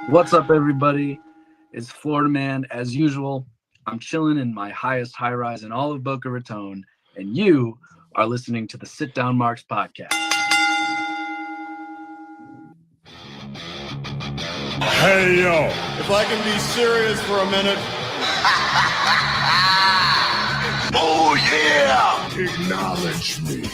What's up, everybody? It's Florida Man. As usual, I'm chilling in my highest high rise in all of Boca Raton, and you are listening to the Sit Down Marks podcast. Hey, yo. If I can be serious for a minute. Oh, yeah. Acknowledge me.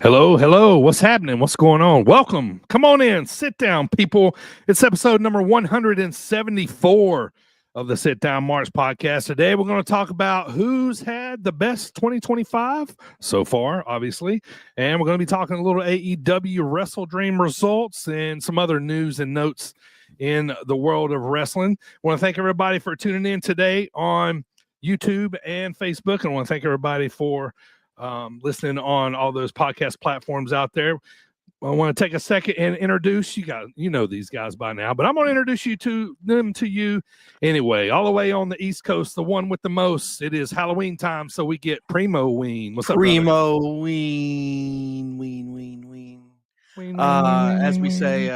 Hello. What's happening? What's going on? Welcome. Come on in. Sit down, people. It's episode number 174 of the Sit Down Marks podcast. Today, we're going to talk about who's had the best 2025 so far, obviously. And we're going to be talking a little AEW Wrestledream results and some other news and notes in the world of wrestling. I want to thank everybody for tuning in today on YouTube and Facebook. And I want to thank everybody for listening on all those podcast platforms out there. I want to take a second and introduce you guys. You know these guys by now, but I'm going to introduce you to you anyway. All the way on the East Coast, the one with the most. It is Halloween time, so we get Primo Ween. What's up, Primo Ween. As we say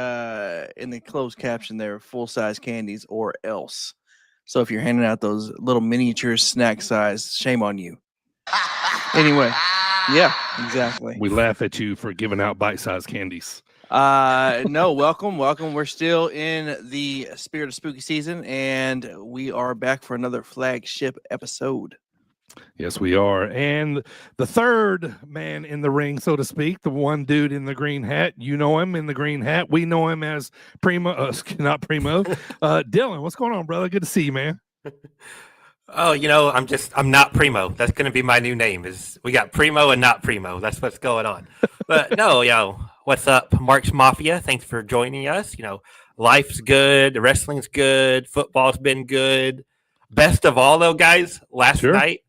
in the closed caption there, full-size candies or else. So if you're handing out those little miniature snack size, shame on you. Anyway, yeah, exactly. We laugh at you for giving out bite-sized candies. No, welcome. We're still in the spirit of spooky season, and we are back for another flagship episode. Yes, we are. And the third man in the ring, so to speak, the one dude in the green hat. You know him in the green hat. We know him as Primo, not Primo. Dylan, what's going on, brother? Good to see you, man. Oh, I'm not Primo. That's going to be my new name. Is we got Primo and not Primo. That's what's going on. But no, what's up, Marks Mafia? Thanks for joining us. Life's good. Wrestling's good. Football's been good. Best of all, though, guys, last night,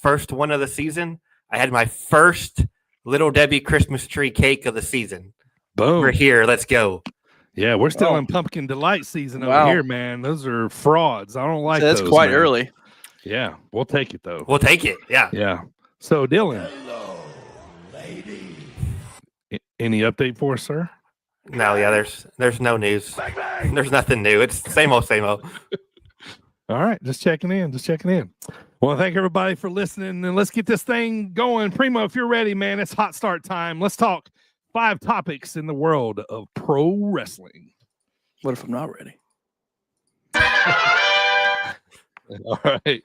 first one of the season, I had my first Little Debbie Christmas tree cake of the season. Boom. We're here. Let's go. Yeah, we're still in pumpkin delight season over here, man. Those are frauds. I don't like those. That's quite early. Yeah, we'll take it, though. We'll take it, yeah. Yeah. So, Dylan. Hello, lady. Any update for us, sir? No, yeah, there's no news. Bang, bang. There's nothing new. It's the same old. All right, just checking in. Well, thank everybody for listening, and let's get this thing going. Primo, if you're ready, man, it's hot start time. Let's talk 5 topics in the world of pro wrestling. What if I'm not ready? All right.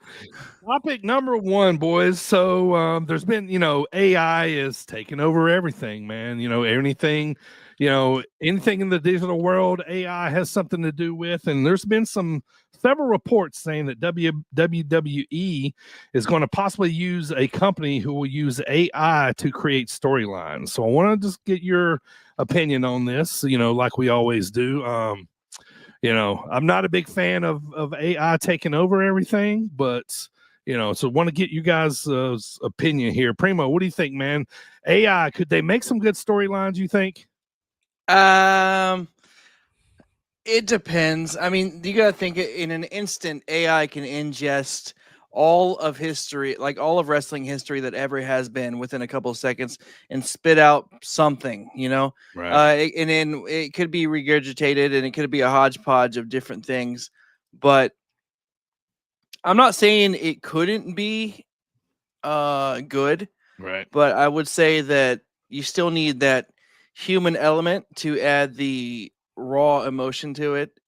Topic number 1, boys. So there's been, AI is taking over everything, man. Anything in the digital world, AI has something to do with. And there's been several reports saying that WWE is going to possibly use a company who will use AI to create storylines. So I want to just get your opinion on this, like we always do. I'm not a big fan of AI taking over everything, but, so want to get you guys' opinion here. Primo, what do you think, man? AI, could they make some good storylines, you think? It depends. I mean, you got to think in an instant, AI can ingest all of history, like all of wrestling history that ever has been within a couple of seconds and spit out something, Right. And then it could be regurgitated and it could be a hodgepodge of different things. But I'm not saying it couldn't be good. Right. But I would say that you still need that human element to add the raw emotion to it.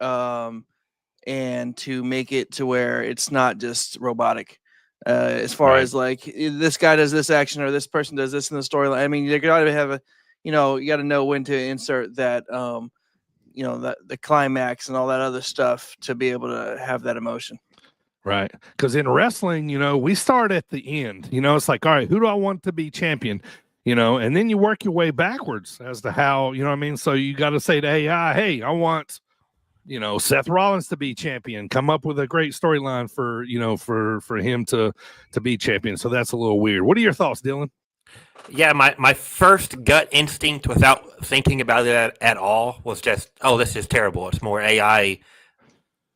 And to make it to where it's not just robotic as far as like this guy does this action or this person does this in the storyline. I mean, you got to have you got to know when to insert that, that the climax and all that other stuff to be able to have that emotion. Right. Because in wrestling, we start at the end. It's like, all right, who do I want to be champion? And then you work your way backwards as to how, So you got to say to AI, hey, I want Seth Rollins to be champion. Come up with a great storyline for him to be champion. So that's a little weird. What are your thoughts, Dylan? Yeah, my first gut instinct without thinking about it at all was just, oh, this is terrible. It's more AI.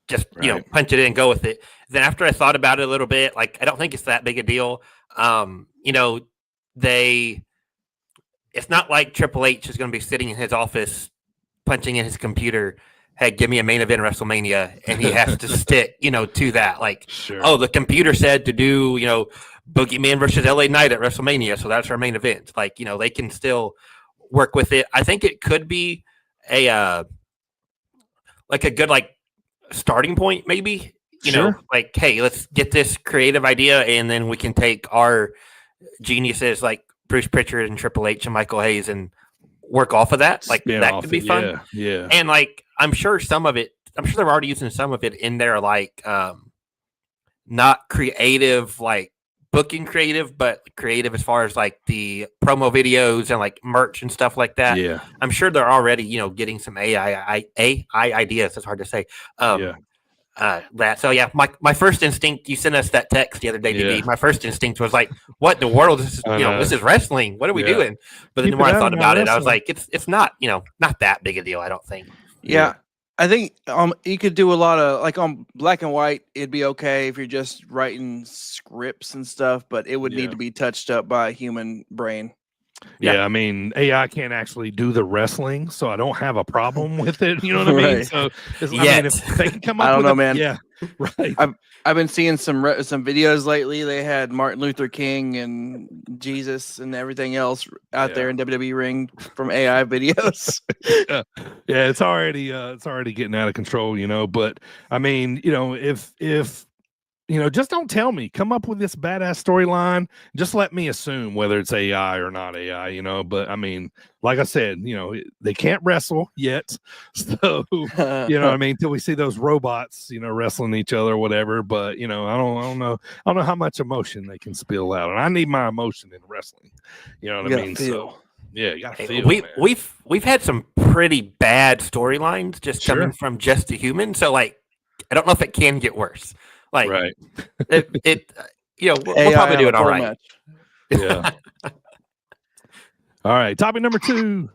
Just, punch it in, go with it. Then after I thought about it a little bit, like, I don't think it's that big a deal. it's not like Triple H is going to be sitting in his office punching in his computer, hey, give me a main event WrestleMania, and he has to stick, to that. Like, Sure. oh, the computer said to do, Boogeyman versus LA Knight at WrestleMania, so that's our main event. Like, they can still work with it. I think it could be a good starting point, maybe. Sure. Like, hey, let's get this creative idea, and then we can take our geniuses like Bruce Pritchard and Triple H and Michael Hayes and work off of that. Like, that could be fun. Yeah. And I'm sure they're already using some of it in their not creative, booking creative, but creative as far as the promo videos and merch and stuff like that. Yeah. I'm sure they're already, getting some AI ideas. It's hard to say. So yeah, my first instinct, you sent us that text the other day, DD. My first instinct was what in the world is this? This is wrestling. What are we doing? But then the more I thought about it, I was like, it's not, not that big a deal, I don't think. Yeah. I think you could do a lot of on black and white. It'd be okay if you're just writing scripts and stuff, but it would need to be touched up by a human brain. Yeah, I mean, AI can't actually do the wrestling, so I don't have a problem with it. You know what I mean? So, I mean, if they can come up I don't with know, man. Yeah, right. I've been seeing some videos lately. They had Martin Luther King and Jesus and everything else out there in WWE ring from AI videos. Yeah, it's already getting out of control, But I mean, if just don't tell me. Come up with this badass storyline. Just let me assume whether it's AI or not AI, But I mean, like I said, they can't wrestle yet. So, I mean, until we see those robots, wrestling each other or whatever. But, I don't know how much emotion they can spill out. And I need my emotion in wrestling. You know what I mean? Feel. So, yeah, you gotta feel. We've had some pretty bad storylines just coming from Just a Human. So, I don't know if it can get worse. Right. We'll probably do it all right. Match. Yeah. All right. Topic number 2.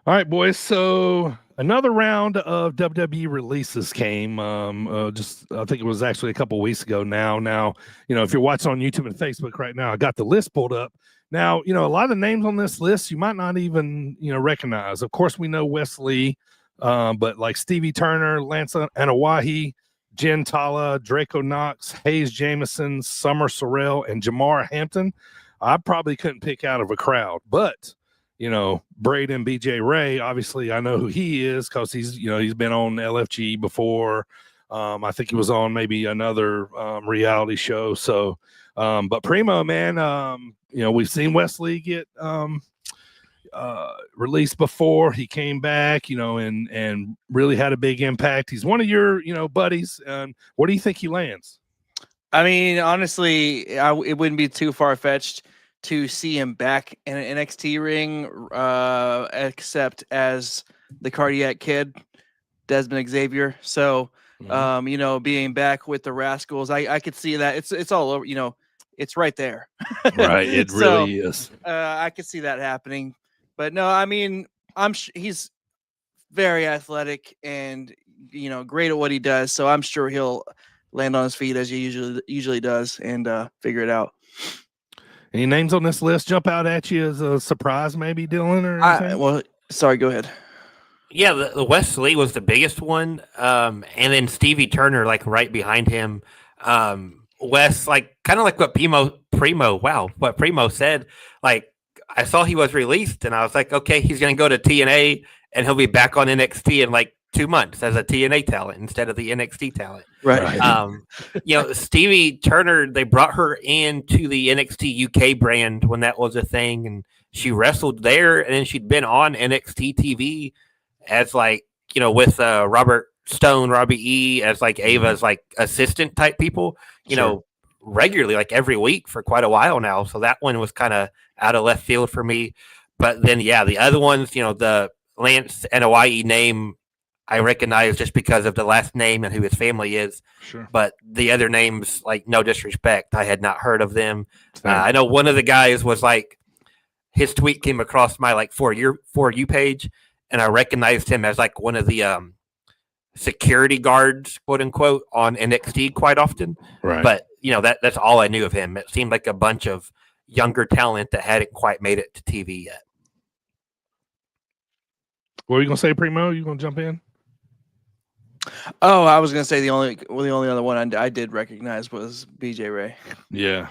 All right, boys. So another round of WWE releases came. I think it was actually a couple weeks ago now. Now, if you're watching on YouTube and Facebook right now, I got the list pulled up. Now, a lot of the names on this list you might not even, recognize. Of course, we know Wes Lee, but like Stevie Turner, Lance Anawahi, Jen Tala, Draco Knox, Hayes Jameson, Summer Sorrell, and Jamar Hampton. I probably couldn't pick out of a crowd, but Braden BJ Ray, obviously I know who he is because he's been on LFG before. I think he was on maybe another reality show. So, but Primo, man, we've seen Wes Lee get released before. He came back, and really had a big impact. He's one of your, buddies. And what do you think he lands? I mean, honestly, it wouldn't be too far-fetched to see him back in an NXT ring, except as the Cardiac Kid, Desmond Xavier. So, being back with the Rascals, I could see that. It's all over, it's right there. Right. It really is. I could see that happening. But no, I mean, he's very athletic and great at what he does. So I'm sure he'll land on his feet as he usually does and figure it out. Any names on this list jump out at you as a surprise, maybe, Dylan? Or sorry, go ahead. Yeah, the Wes Lee was the biggest one, and then Stevie Turner right behind him. Wes, kind of like what what Primo said, I saw he was released, and I was like, okay, he's going to go to TNA, and he'll be back on NXT in 2 months as a TNA talent instead of the NXT talent. Right. Stevie Turner, they brought her into the NXT UK brand when that was a thing, and she wrestled there, and then she'd been on NXT TV as with Robert Stone, Robbie E, as Ava's assistant type people, regularly, every week for quite a while now. So that one was kind of out of left field for me. But then, the other ones, the Lance and Hawaii name, I recognize just because of the last name and who his family is. Sure. But the other names, no disrespect, I had not heard of them. I know one of the guys was his tweet came across my For You page, and I recognized him as one of the security guards, quote unquote, on NXT quite often. Right. But that's all I knew of him. It seemed like a bunch of younger talent that hadn't quite made it to TV yet. What are you gonna say, Primo? You gonna jump in? Oh, I was gonna say the only other one I did recognize was BJ Ray. Yeah.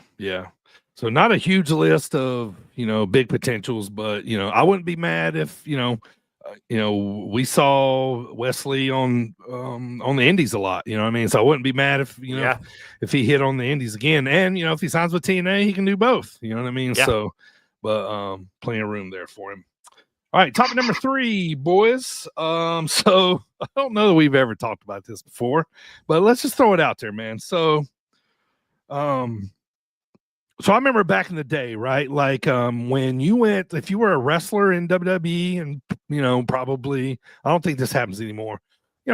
So not a huge list of big potentials, but I wouldn't be mad if we saw Wesley on the Indies a lot. You know what I mean? So I wouldn't be mad if if he hit on the Indies again, and if he signs with TNA, he can do both. You know what I mean? Yeah. So, but plenty of room there for him. All right, topic number 3, boys. So I don't know that we've ever talked about this before, but let's just throw it out there, man. So, so I remember back in the day, right? Like when if you were a wrestler in WWE, and probably I don't think this happens anymore.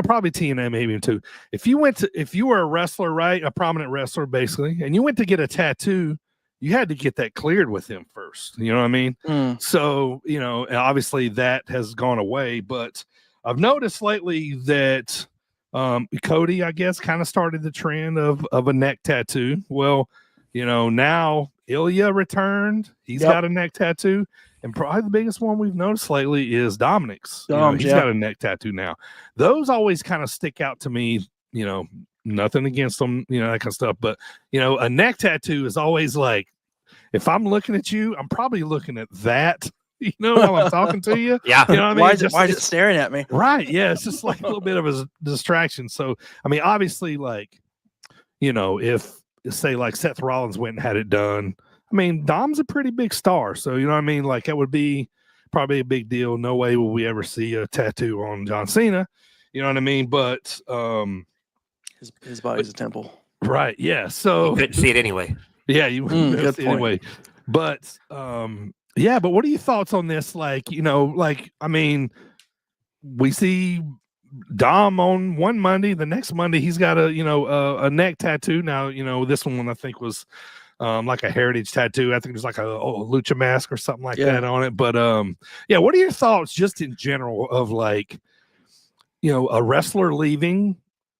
Probably TNA maybe too. If you were a wrestler, right, a prominent wrestler basically, and you went to get a tattoo, you had to get that cleared with him first. You know what I mean? So, obviously that has gone away, but I've noticed lately that Cody, I guess, kind of started the trend of a neck tattoo. Well, now Ilya returned. He's got a neck tattoo. And probably the biggest one we've noticed lately is Dominic's. He's got a neck tattoo now. Those always kind of stick out to me, nothing against them, that kind of stuff. But, a neck tattoo is always like, if I'm looking at you, I'm probably looking at that, while I'm talking to you. Yeah. You know what I mean? Why is it staring at me? Right. Yeah. It's just like a little bit of a distraction. So, I mean, obviously, like, if say like Seth Rollins went and had it done, I mean, Dom's a pretty big star. So, you know what I mean? Like, that would be probably a big deal. No way will we ever see a tattoo on John Cena. You know what I mean? But his body's a temple. Right. Yeah. So you couldn't see it anyway. Yeah, you good point. Anyway. But but what are your thoughts on this? Like, I mean, we see Dom on one Monday, the next Monday he's got a neck tattoo. Now, this one I think was like a heritage tattoo. I think there's like a lucha mask or something like that on it. But what are your thoughts just in general of like, a wrestler leaving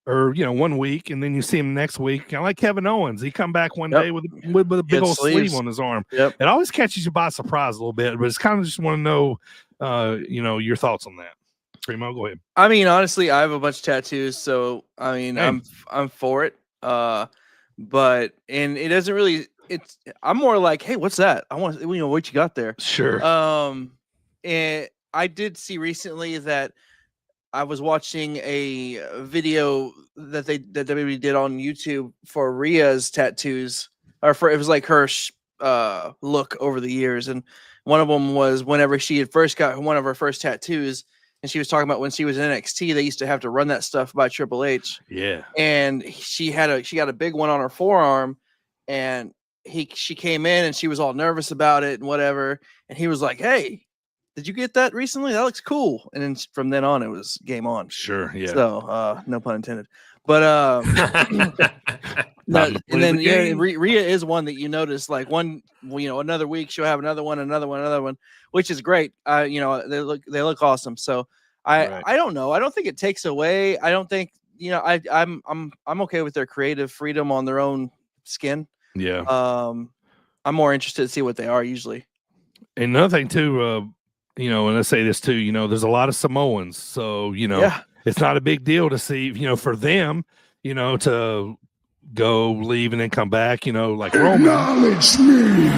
or 1 week and then you see him next week, kind of like Kevin Owens. He come back one day with a big old sleeve on his arm. It always catches you by surprise a little bit, but it's kind of just want to know your thoughts on that. Primo, go ahead. I mean, honestly, I have a bunch of tattoos, so I mean, I'm for it. But it doesn't really. I'm more like, hey, what's that? I want what you got there. Sure. And I did see recently that I was watching a video that WWE did on YouTube for Rhea's tattoos, it was like her look over the years, and one of them was whenever she had first got one of her first tattoos. And she was talking about when she was in NXT, they used to have to run that stuff by Triple H. Yeah. And she got a big one on her forearm, and she came in and she was all nervous about it and whatever. And he was like, "Hey, did you get that recently? That looks cool." And then from then on, it was game on. Sure. Yeah. So no pun intended. But and then Rhea is one that you notice, like another week she'll have another one, which is great. They look awesome. So I don't know. I don't think it takes away. I don't think I'm okay with their creative freedom on their own skin. Yeah. I'm more interested to see what they are usually. And another thing too, and I say this too, there's a lot of Samoans, so it's not a big deal to see, for them, to go leave and then come back, like Roman. Acknowledge me.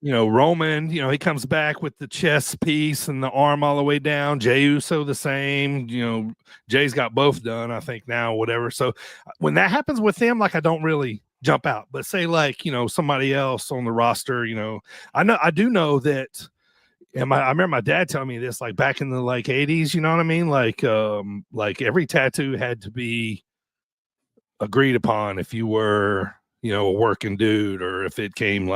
Roman, he comes back with the chest piece and the arm all the way down. Jey Uso the same. Jay's got both done, I think now, whatever. So when that happens with them, like I don't really jump out. But say like somebody else on the roster, I do know that. And I remember my dad telling me this, like back in the 80s, you know what I mean? Like every tattoo had to be agreed upon if you were, a working dude, or if it came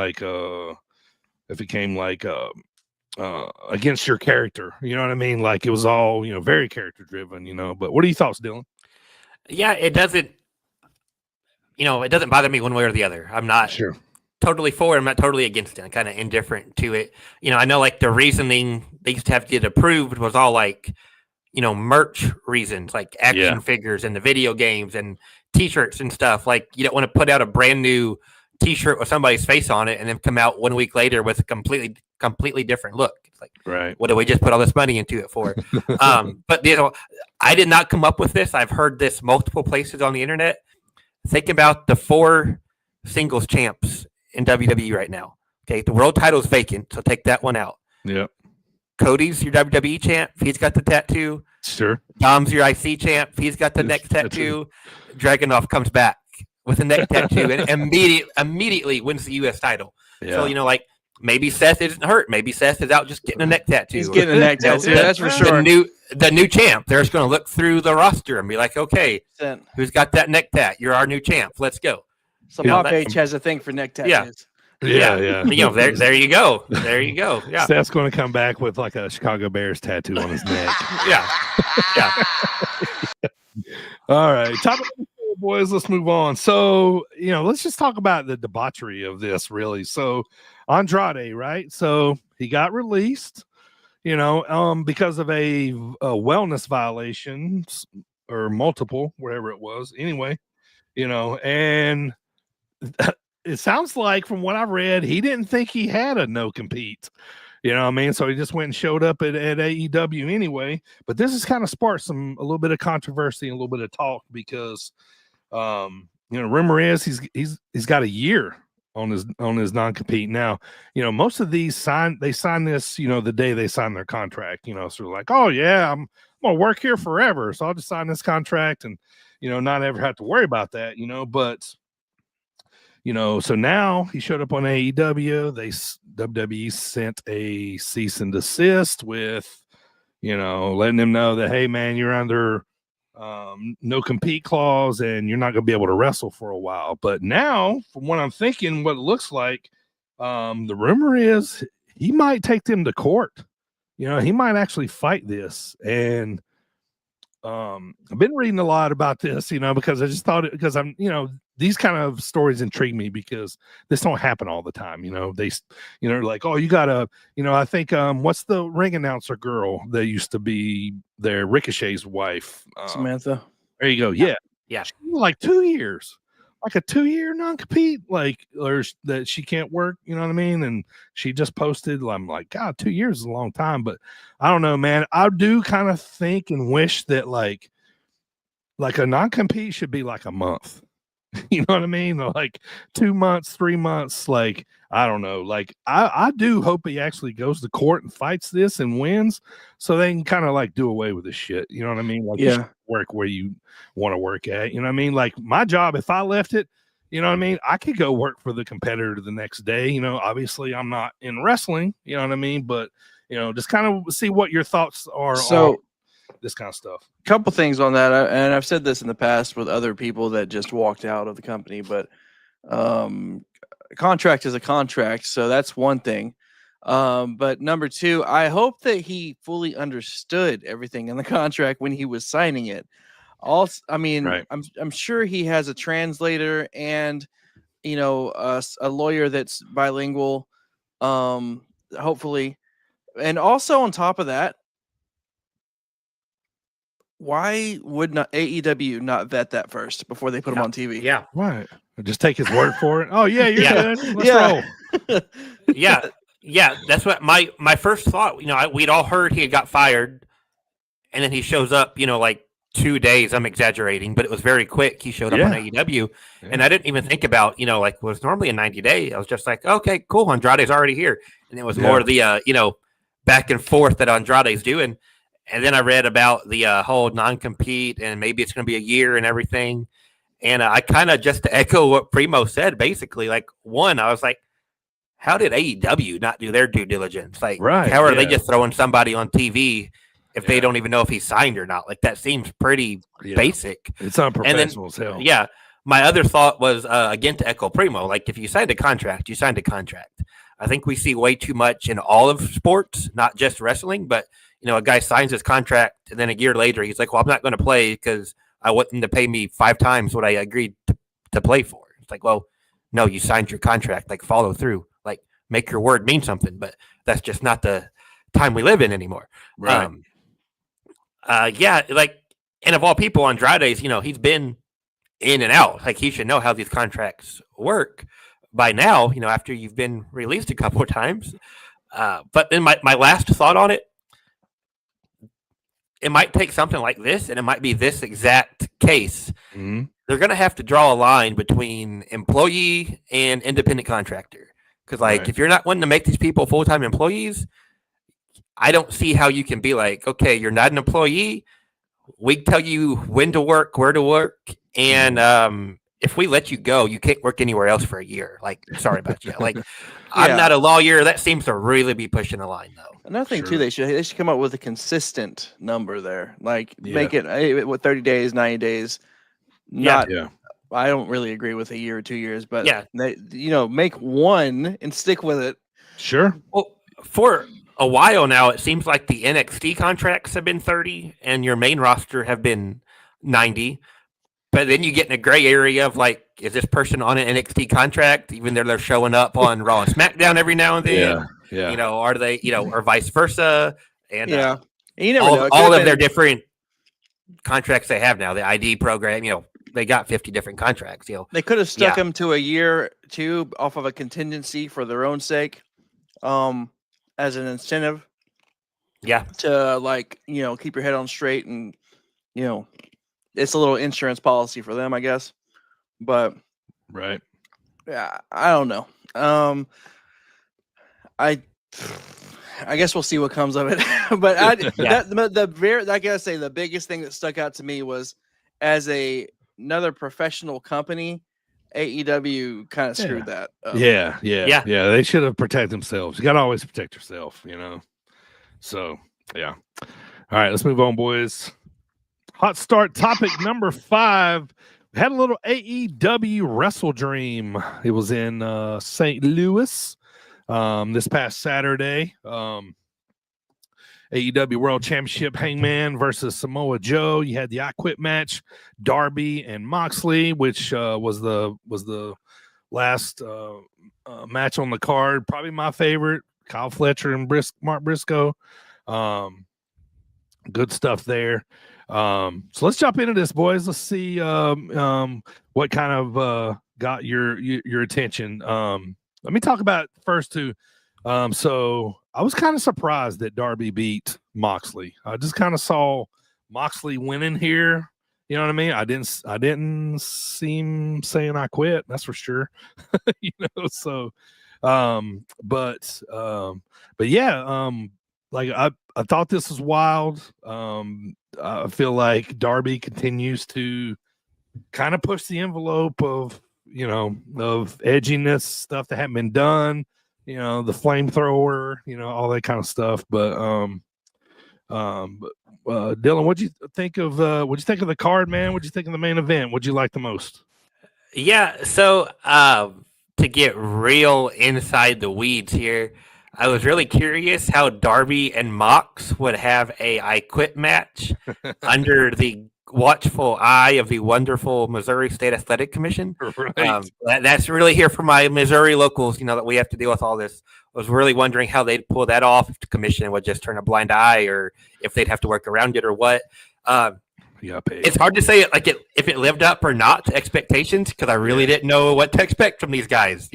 against your character, you know what I mean? Like it was all, very character driven, but what are your thoughts, Dylan? Yeah, it doesn't bother me one way or the other. I'm not sure. Totally for it. I'm not totally against it. I'm kind of indifferent to it. I know like the reasoning they used to have to get approved was all like, merch reasons, like action figures and the video games and t-shirts and stuff. Like you don't want to put out a brand new, T-shirt with somebody's face on it, and then come out 1 week later with a completely different look. It's like, Right. what did we just put all this money into it for? But I did not come up with this. I've heard this multiple places on the internet. Think about the 4 singles champs in WWE right now. Okay, the world title is vacant, so take that one out. Yep. Cody's your WWE champ. He's got the tattoo. Sure. Dom's your IC champ. He's got the neck tattoo. Dragunov comes back with a neck tattoo and immediately wins the U.S. title. Yeah. So, like, maybe Seth isn't hurt. Maybe Seth is out just getting a neck tattoo. He's getting a neck tattoo. That's for sure. The new champ. They're just going to look through the roster and be like, okay, who's got that neck tat? You're our new champ. Let's go. So Pop H has a thing for neck tattoos. Yeah. There you go. There you go. Yeah. Seth's going to come back with like a Chicago Bears tattoo on his neck. Yeah. All right. Top of the show, boys. Let's move on. So, let's just talk about the debauchery of this, really. So, Andrade, right? So, he got released, because of a wellness violation or multiple, whatever it was. Anyway, and it sounds like from what I've read, he didn't think he had a no compete. So he just went and showed up at AEW anyway. But this has kind of sparked a little bit of controversy and a little bit of talk because, rumor is he's got a year on his non-compete. Now, most of these sign this, the day they sign their contract. So like, oh yeah, I'm gonna work here forever, so I'll just sign this contract and not ever have to worry about that. But. So now he showed up on AEW. WWE sent a cease and desist with, letting him know that, hey man, you're under no compete clause and you're not going to be able to wrestle for a while. But now, from what I'm thinking, what it looks like, the rumor is he might take them to court. He might actually fight this. And I've been reading a lot about this, because I just thought because I'm, these kind of stories intrigue me because this don't happen all the time. They, like, oh, you gotta, I think, what's the ring announcer girl that used to be there, Ricochet's wife, Samantha. There you go. Yeah. She was like 2 years, like a 2-year non-compete, or that she can't work. You know what I mean? And she just posted. I'm like, God, 2 years is a long time, but I don't know, man. I do kind of think and wish that like a non-compete should be like a month. You know what I mean? Like 2 months, 3 months. Like, I don't know. Like, I do hope he actually goes to court and fights this and wins so they can kind of like do away with this shit. You know what I mean? Like, you work where you want to work at. You know what I mean? Like, my job, if I left it, you know what I mean? I could go work for the competitor the next day. Obviously I'm not in wrestling, you know what I mean? But, just kind of see what your thoughts are on this kind of stuff. Couple things on that, and I've said this in the past with other people that just walked out of the company, but a contract is a contract, so that's one thing. But number two, I hope that he fully understood everything in the contract when he was signing it. Also, I mean, right. I'm sure he has a translator and a lawyer that's bilingual, hopefully, and also on top of that. Why would not AEW not vet that first before they put him on TV? Yeah, right. Just take his word for it. Oh yeah, you're good. Let's roll. Yeah. That's what my first thought. We'd all heard he had got fired, and then he shows up. Like 2 days. I'm exaggerating, but it was very quick. He showed up on AEW, and I didn't even think about like was normally a 90-day. I was just like, okay, cool. Andrade's already here, and it was more of the back and forth that Andrade's doing. And then I read about the whole non-compete and maybe it's going to be a year and everything. And I kind of, just to echo what Primo said, basically, like, one, I was like, how did AEW not do their due diligence? Like, how are they just throwing somebody on TV if they don't even know if he's signed or not? Like, that seems pretty basic. It's unprofessional as hell. Yeah. My other thought was, again, to echo Primo, like, if you signed a contract, you signed a contract. I think we see way too much in all of sports, not just wrestling, but a guy signs his contract and then a year later he's like, well, I'm not going to play because I want them to pay me 5 times what I agreed to play for. It's like, well, no, you signed your contract, like follow through, like make your word mean something, but that's just not the time we live in anymore. Right. And of all people, Andrade's, he's been in and out, like he should know how these contracts work, by now, after you've been released a couple of times. But then my last thought on it might take something like this, and it might be this exact case. Mhm. They're going to have to draw a line between employee and independent contractor. Because, Right. if you're not wanting to make these people full-time employees, I don't see how you can be like, okay, you're not an employee. We tell you when to work, where to work, and if we let you go, you can't work anywhere else for a year. Sorry about you. I'm not a lawyer. That seems to really be pushing the line, though. Another thing too, Sure. they should come up with a consistent number there. Make Yeah. it 30 days, 90 days. Not Yeah. I don't really agree with a year or 2 years, but Yeah. they, make one and stick with it. Sure. Well, for a while now, it seems like the NXT contracts have been 30 and your main roster have been 90. But then you get in a gray area of is this person on an NXT contract, even though they're showing up on Raw and SmackDown every now and then? Yeah. Are they, or vice versa? And And you never know. It all could've of their been- different contracts they have now, the ID program, they got 50 different contracts. They could have stuck Yeah. them to a year too off of a contingency for their own sake, as an incentive Yeah. to keep your head on straight, and it's a little insurance policy for them, I guess. But Right. yeah, I don't know. I guess we'll see what comes of it. But I gotta say the biggest thing that stuck out to me was as another professional company, AEW kind of screwed that up. Yeah. Yeah. They should have protected themselves. You got to always protect yourself, So, yeah. All right, let's move on, boys. Hot start topic number 5. We had a little AEW Wrestledream. It was in St. Louis this past Saturday. AEW World Championship Hangman versus Samoa Joe. You had the I Quit match, Darby and Moxley, which was the last match on the card. Probably my favorite. Kyle Fletcher and Mark Briscoe. Good stuff there. So let's jump into this, boys. Let's see what kind of got your attention. Let me talk about first two. So I was kind of surprised that Darby beat Moxley. I just kind of saw Moxley winning here. You know what I mean? I didn't see him saying I quit. That's for sure. So, but yeah, I thought this was wild. I feel like Darby continues to kind of push the envelope of edginess, stuff that hadn't been done, the flamethrower, all that kind of stuff. But Dylan, what'd you think of the card, man? What'd you think of the main event? What'd you like the most? Yeah. So to get real inside the weeds here, I was really curious how Darby and Mox would have a I Quit match under the watchful eye of the wonderful Missouri State Athletic Commission. Right. That's really here for my Missouri locals, that we have to deal with all this. I was really wondering how they'd pull that off, if the commission would just turn a blind eye or if they'd have to work around it or what. It's hard to say if it lived up or not to expectations, because I really didn't know what to expect from these guys.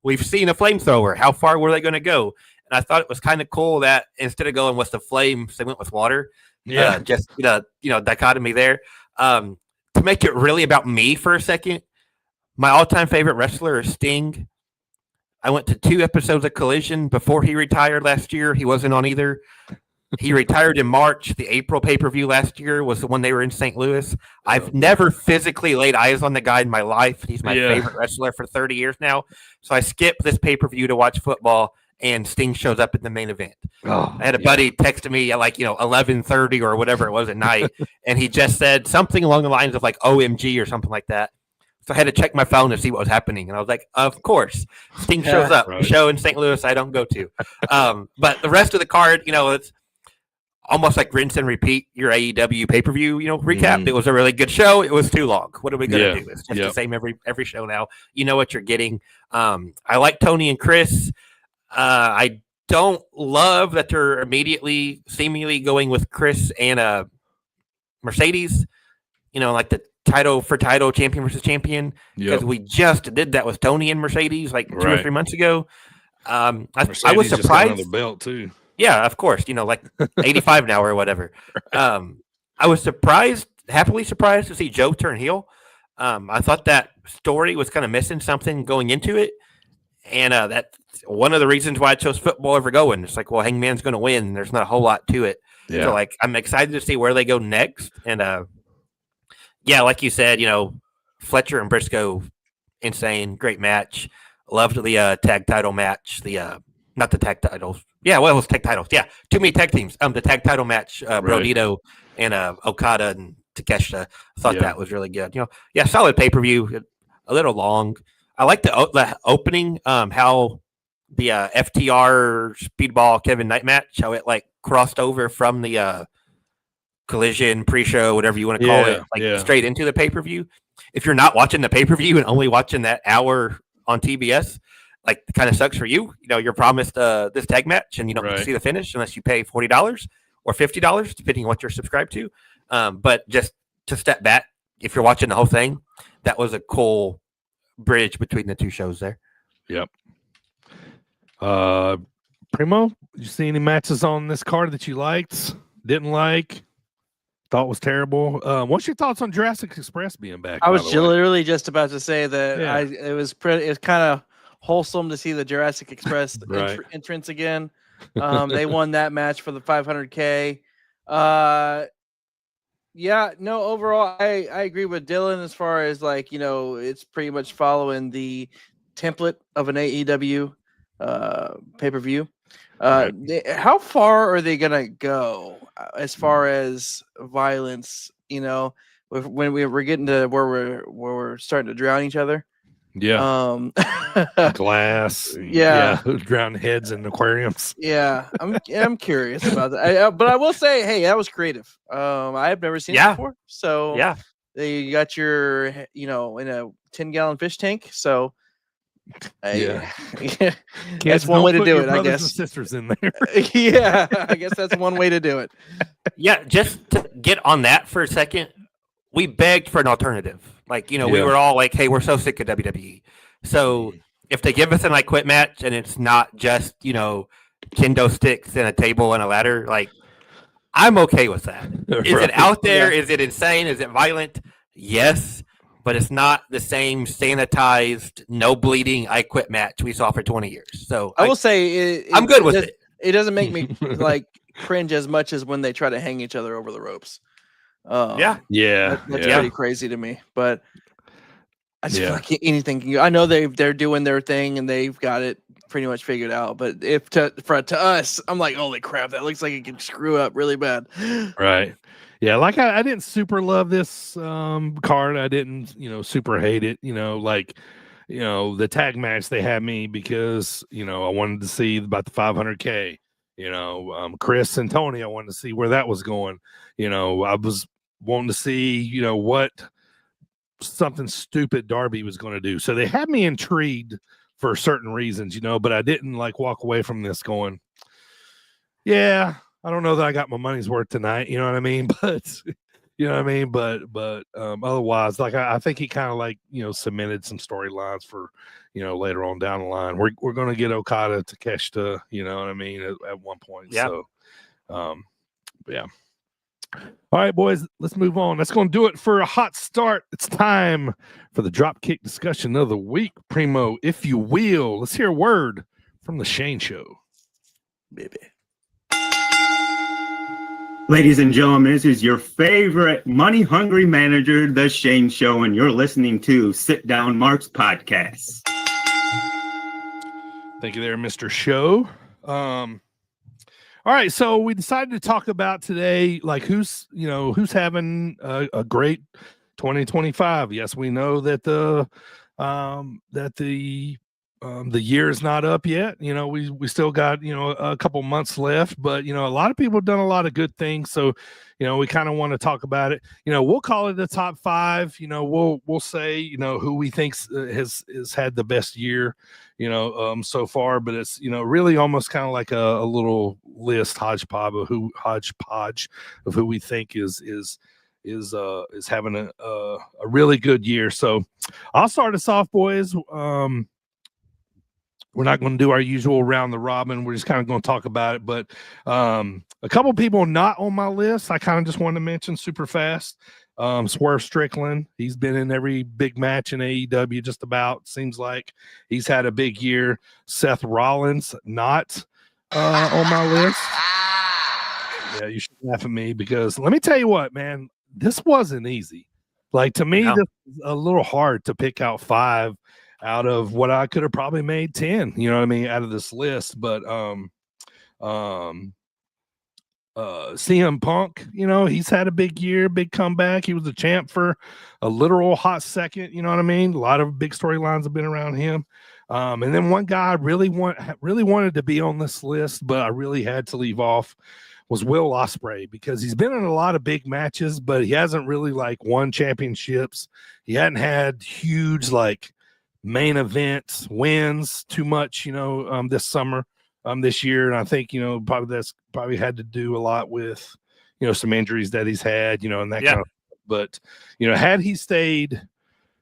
We've seen a flamethrower. How far were they going to go? And I thought it was kind of cool that instead of going with the flames, they went with water. Yeah. Just dichotomy there. To make it really about me for a second, my all-time favorite wrestler is Sting. I went to 2 episodes of Collision before he retired last year. He wasn't on either. He retired in March. The April pay-per-view last year was the one they were in St. Louis. I've never physically laid eyes on the guy in my life. He's my favorite wrestler for 30 years now. So I skipped this pay-per-view to watch football, and Sting shows up in the main event. I had a buddy texting me at 11:30 or whatever it was at night, and he just said something along the lines of OMG or something like that. So I had to check my phone to see what was happening, and I was like, of course, Sting shows up. Right. Show in St. Louis I don't go to. But the rest of the card, it's almost like rinse and repeat your AEW pay-per-view, recap. It was a really good show. It was too long. What are we going to do? It's just the same every show now. You know what you're getting. I like Tony and Chris. I don't love that they're immediately seemingly going with Chris and Mercedes. title champion versus champion, because we just did that with Tony and Mercedes like 2 or 3 months ago. I was surprised. Just got another belt too. Yeah, of course. Like 85 now or whatever. I was happily surprised to see Joe turn heel. I thought that story was kind of missing something going into it. And that's one of the reasons why I chose football over going. It's like, well, Hangman's going to win. There's not a whole lot to it. Yeah. So, I'm excited to see where they go next. And, like you said, Fletcher and Briscoe, insane, great match. Loved the tag title match. Not the tag titles. Yeah, well, it was tag titles. Yeah, too many tag teams. The tag title match, Brodito and Okada and Takeshita. I thought that was really good. Solid pay-per-view. A little long. I like the opening, how the FTR Speedball Kevin Knight match, how it crossed over from the Collision pre-show, whatever you want to call it, straight into the pay-per-view. If you're not watching the pay-per-view and only watching that hour on TBS, it kind of sucks for you. You're promised this tag match and you don't get to see the finish unless you pay $40 or $50, depending on what you're subscribed to. But just to step back, if you're watching the whole thing, that was a cool bridge between the two shows there. Yep. Primo, you see any matches on this card that you liked, didn't like, thought was terrible? What's your thoughts on Jurassic Express being back? I was literally just about to say that it was kind of wholesome to see the Jurassic Express entrance again. They won that match for the 500K. Overall, I agree with Dylan as far as it's pretty much following the template of an AEW pay-per-view. How far are they gonna go as far as violence? When we're getting to where we're starting to drown each other. Yeah. Glass. Yeah. Drown heads in aquariums. Yeah. I'm curious about that. But I will say, hey, that was creative. I have never seen it before. So you got your, in a 10-gallon fish tank. So that's one way to do it, I guess. And sisters in there. Yeah, I guess that's one way to do it. Yeah, just to get on that for a second, we begged for an alternative. We were all like, hey, we're so sick of WWE. So if they give us an quit match and it's not just, kendo sticks and a table and a ladder, I'm okay with that. Is it out there? Is it insane? Is it violent? Yes. But it's not the same sanitized, no bleeding, I quit match we saw for 20 years. So I will say I'm good with it. It doesn't make me cringe as much as when they try to hang each other over the ropes. That's pretty crazy to me. But I just feel like anything can go. I know they're doing their thing and they've got it pretty much figured out. But if to us, I'm like, holy crap, that looks like it can screw up really bad. Right. Yeah, I didn't super love this card. I didn't, super hate it. The tag match they had me because, I wanted to see about the 500K. Chris and Tony, I wanted to see where that was going. I was wanting to see, what something stupid Darby was going to do. So they had me intrigued for certain reasons, but I didn't walk away from this going, yeah, I don't know that I got my money's worth tonight. You know what I mean? But But otherwise, I think he kind of cemented some storylines for, later on down the line. We're going to get Okada to Takeshita, you know what I mean, at one point. Yeah. So, yeah. All right, boys, let's move on. That's going to do it for a hot start. It's time for the dropkick discussion of the week, Primo, if you will. Let's hear a word from the Shane Show. Baby. Ladies and gentlemen, this is your favorite money-hungry manager, The Shane Show, and you're listening to Sit Down Mark's podcast. Thank you there, Mr. Show. All right, so we decided to talk about today, who's having a great 2025. Yes, we know that the year is not up yet. We still got, a couple months left, but, a lot of people have done a lot of good things. So, we kind of want to talk about it. We'll call it the top five. We'll say, who we think has had the best year, so far, but it's, really almost kind of like a little list hodgepodge of who we think is is having a really good year. So I'll start us off, boys. We're not going to do our usual round the robin. We're just kind of going to talk about it. But a couple people not on my list, I kind of just wanted to mention super fast. Swerve Strickland, he's been in every big match in AEW just about. Seems like he's had a big year. Seth Rollins, not on my list. Yeah, you should laugh at me because let me tell you what, man, this wasn't easy. Like, to me, this is a little hard to pick out 5 out of what I could have probably made 10, you know what I mean, out of this list. But CM Punk, you know, he's had a big year, big comeback. He was the champ for a literal hot second, you know what I mean? A lot of big storylines have been around him. And then one guy I really wanted to be on this list, but I really had to leave off, was Will Ospreay, because he's been in a lot of big matches, but he hasn't really like won championships. He hadn't had huge like main event wins too much, you know, this summer, this year. And I think, you know, that's probably had to do a lot with, you know, some injuries that he's had, you know, and that kind of, but, you know, had he stayed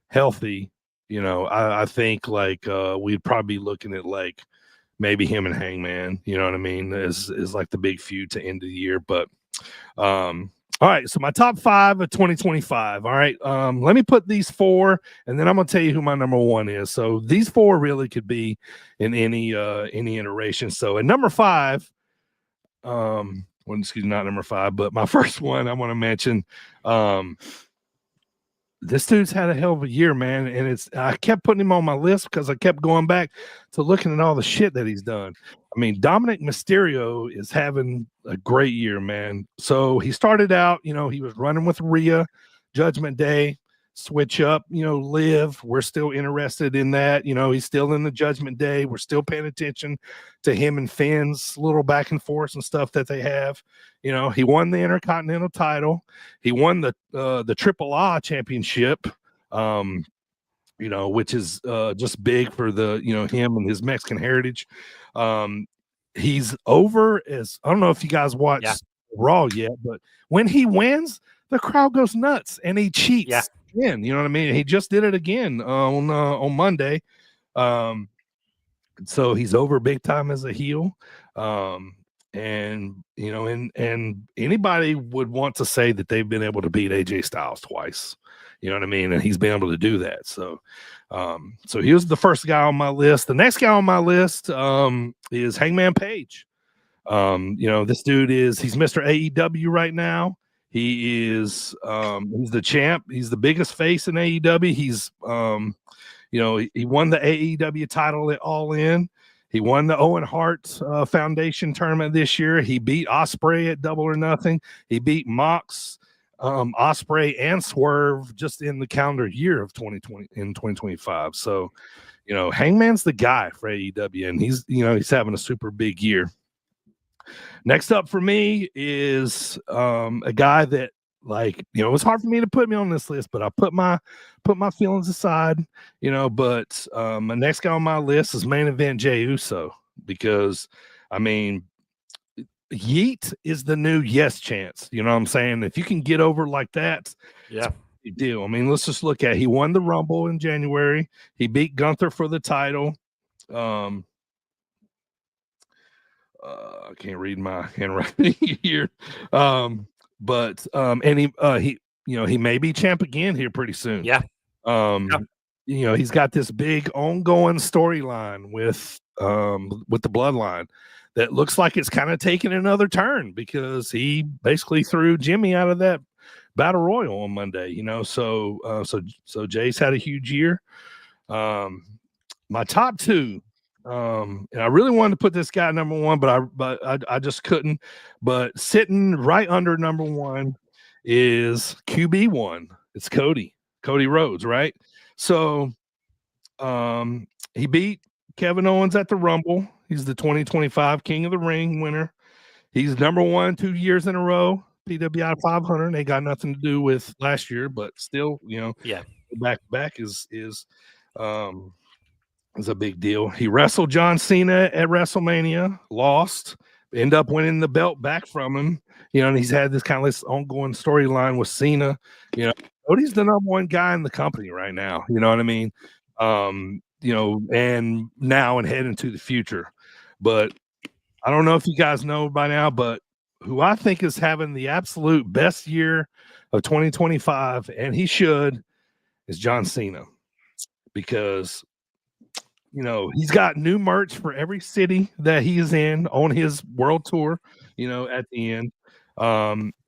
healthy, you know, I think like we'd probably be looking at like maybe him and Hangman, you know what I mean, is like the big feud to end of the year. But all right, so my top 5 of 2025. All right, let me put these 4, and then I'm gonna tell you who my number 1 is. So these 4 really could be in any iteration. So at number 5, well, excuse me, not number 5, but my first one I want to mention. This dude's had a hell of a year, man, and I kept putting him on my list because I kept going back to looking at all the shit that he's done. I mean, Dominic Mysterio is having a great year, man. So he started out, you know, he was running with Rhea, Judgment Day, switch up, you know, Liv. We're still interested in that. You know, he's still in the Judgment Day. We're still paying attention to him and Finn's little back and forth and stuff that they have. You know, he won the Intercontinental title. He won the Triple A championship, you know, which is just big for the, you know, him and his Mexican heritage. He's over as, I don't know if you guys watched Raw yet, but when he wins, the crowd goes nuts and he cheats again. You know what I mean? He just did it again on Monday. So he's over big time as a heel. And you know, and anybody would want to say that they've been able to beat AJ Styles twice, you know what I mean? And he's been able to do that. So so he was the first guy on my list. The next guy on my list is Hangman Page. You know, this dude he's Mr. AEW right now. He is he's the champ, he's the biggest face in AEW. He's you know, he won the AEW title at All In. He won the Owen Hart Foundation tournament this year. He beat Ospreay at Double or Nothing. He beat Mox, Ospreay, and Swerve just in the calendar year of 2020 in 2025. So, you know, Hangman's the guy for AEW, and he's, you know, he's having a super big year. Next up for me is a guy that, like, you know, it's hard for me to put me on this list, but I put my feelings aside, you know. But my next guy on my list is main event Jey Uso, because I mean, Yeet is the new Yes Chance. You know what I'm saying? If you can get over like that, it's a big deal. I mean, let's just look at, he won the Rumble in January. He beat Gunther for the title. I can't read my handwriting here. But and he you know, he may be champ again here pretty soon. You know, he's got this big ongoing storyline with the bloodline that looks like it's kind of taking another turn, because he basically threw Jimmy out of that battle royal on Monday, you know. So so Jay's had a huge year. My top 2, and I really wanted to put this guy number 1, but I just couldn't. But sitting right under number 1 is QB1. It's Cody Rhodes, right? So he beat Kevin Owens at the Rumble. He's the 2025 King of the Ring winner. He's number 1 2 years in a row, PWI 500. They got nothing to do with last year, but still, you know, back to back is a big deal. He wrestled John Cena at WrestleMania, lost, end up winning the belt back from him. And he's had this kind of this ongoing storyline with Cena. Cody's the number one guy in the company right now. You know what I mean? And now and head into the future. But I don't know if you guys know by now, but who I think is having the absolute best year of 2025, and he should, is John Cena. Because he's got new merch for every city that he is in on his world tour, at the end.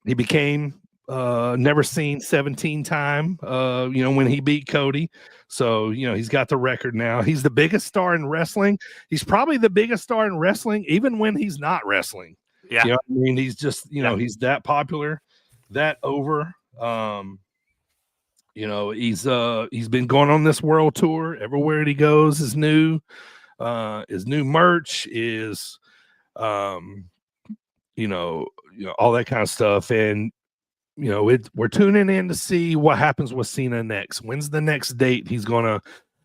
He became never seen 17 time, when he beat Cody. So, he's got the record now. He's the biggest star in wrestling. He's probably the biggest star in wrestling, even when he's not wrestling. Yeah. You know what I mean? He's just, he's that popular, that over. He's been going on this world tour. Everywhere he goes is new. His new merch is, all that kind of stuff. And, we're tuning in to see what happens with Cena next. When's the next date he's going to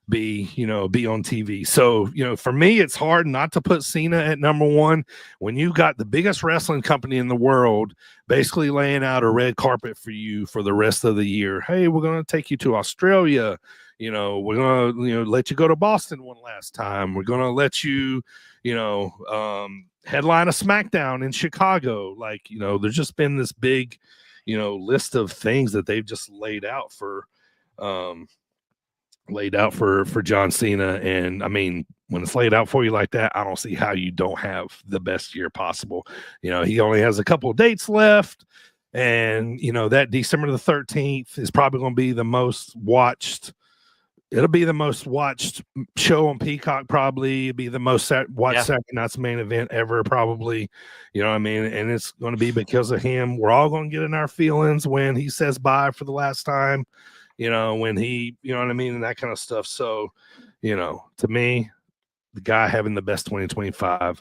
be on TV? So, for me, it's hard not to put Cena at number one when you got the biggest wrestling company in the world basically laying out a red carpet for you for the rest of the year. Hey, we're going to take you to Australia. We're going to, let you go to Boston one last time. We're going to let you, headline a SmackDown in Chicago. Like, there's just been this big, list of things that they've just laid out for John Cena. And I mean, when it's laid out for you like that, I don't see how you don't have the best year possible. He only has a couple of dates left, and that December the 13th is probably going to be the most watched. It'll be the most watched show on Peacock, probably. It'll be the most watched Saturday Night's Main Event ever, probably. You know what I mean? And it's going to be because of him. We're all going to get in our feelings when he says bye for the last time. When he, you know what I mean, and that kind of stuff. So, to me, the guy having the best 2025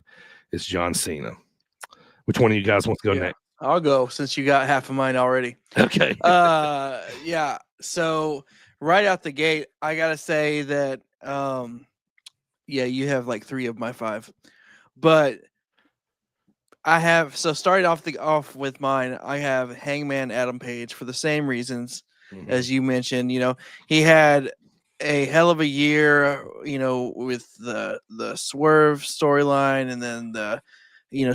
is John Cena. Which one of you guys wants to go next? I'll go since you got half of mine already. Okay. Yeah. So right out the gate, I gotta say that, you have like 3 of my 5, but I have starting off with mine. I have Hangman Adam Page for the same reasons. As you mentioned, he had a hell of a year, with the Swerve storyline, and then the,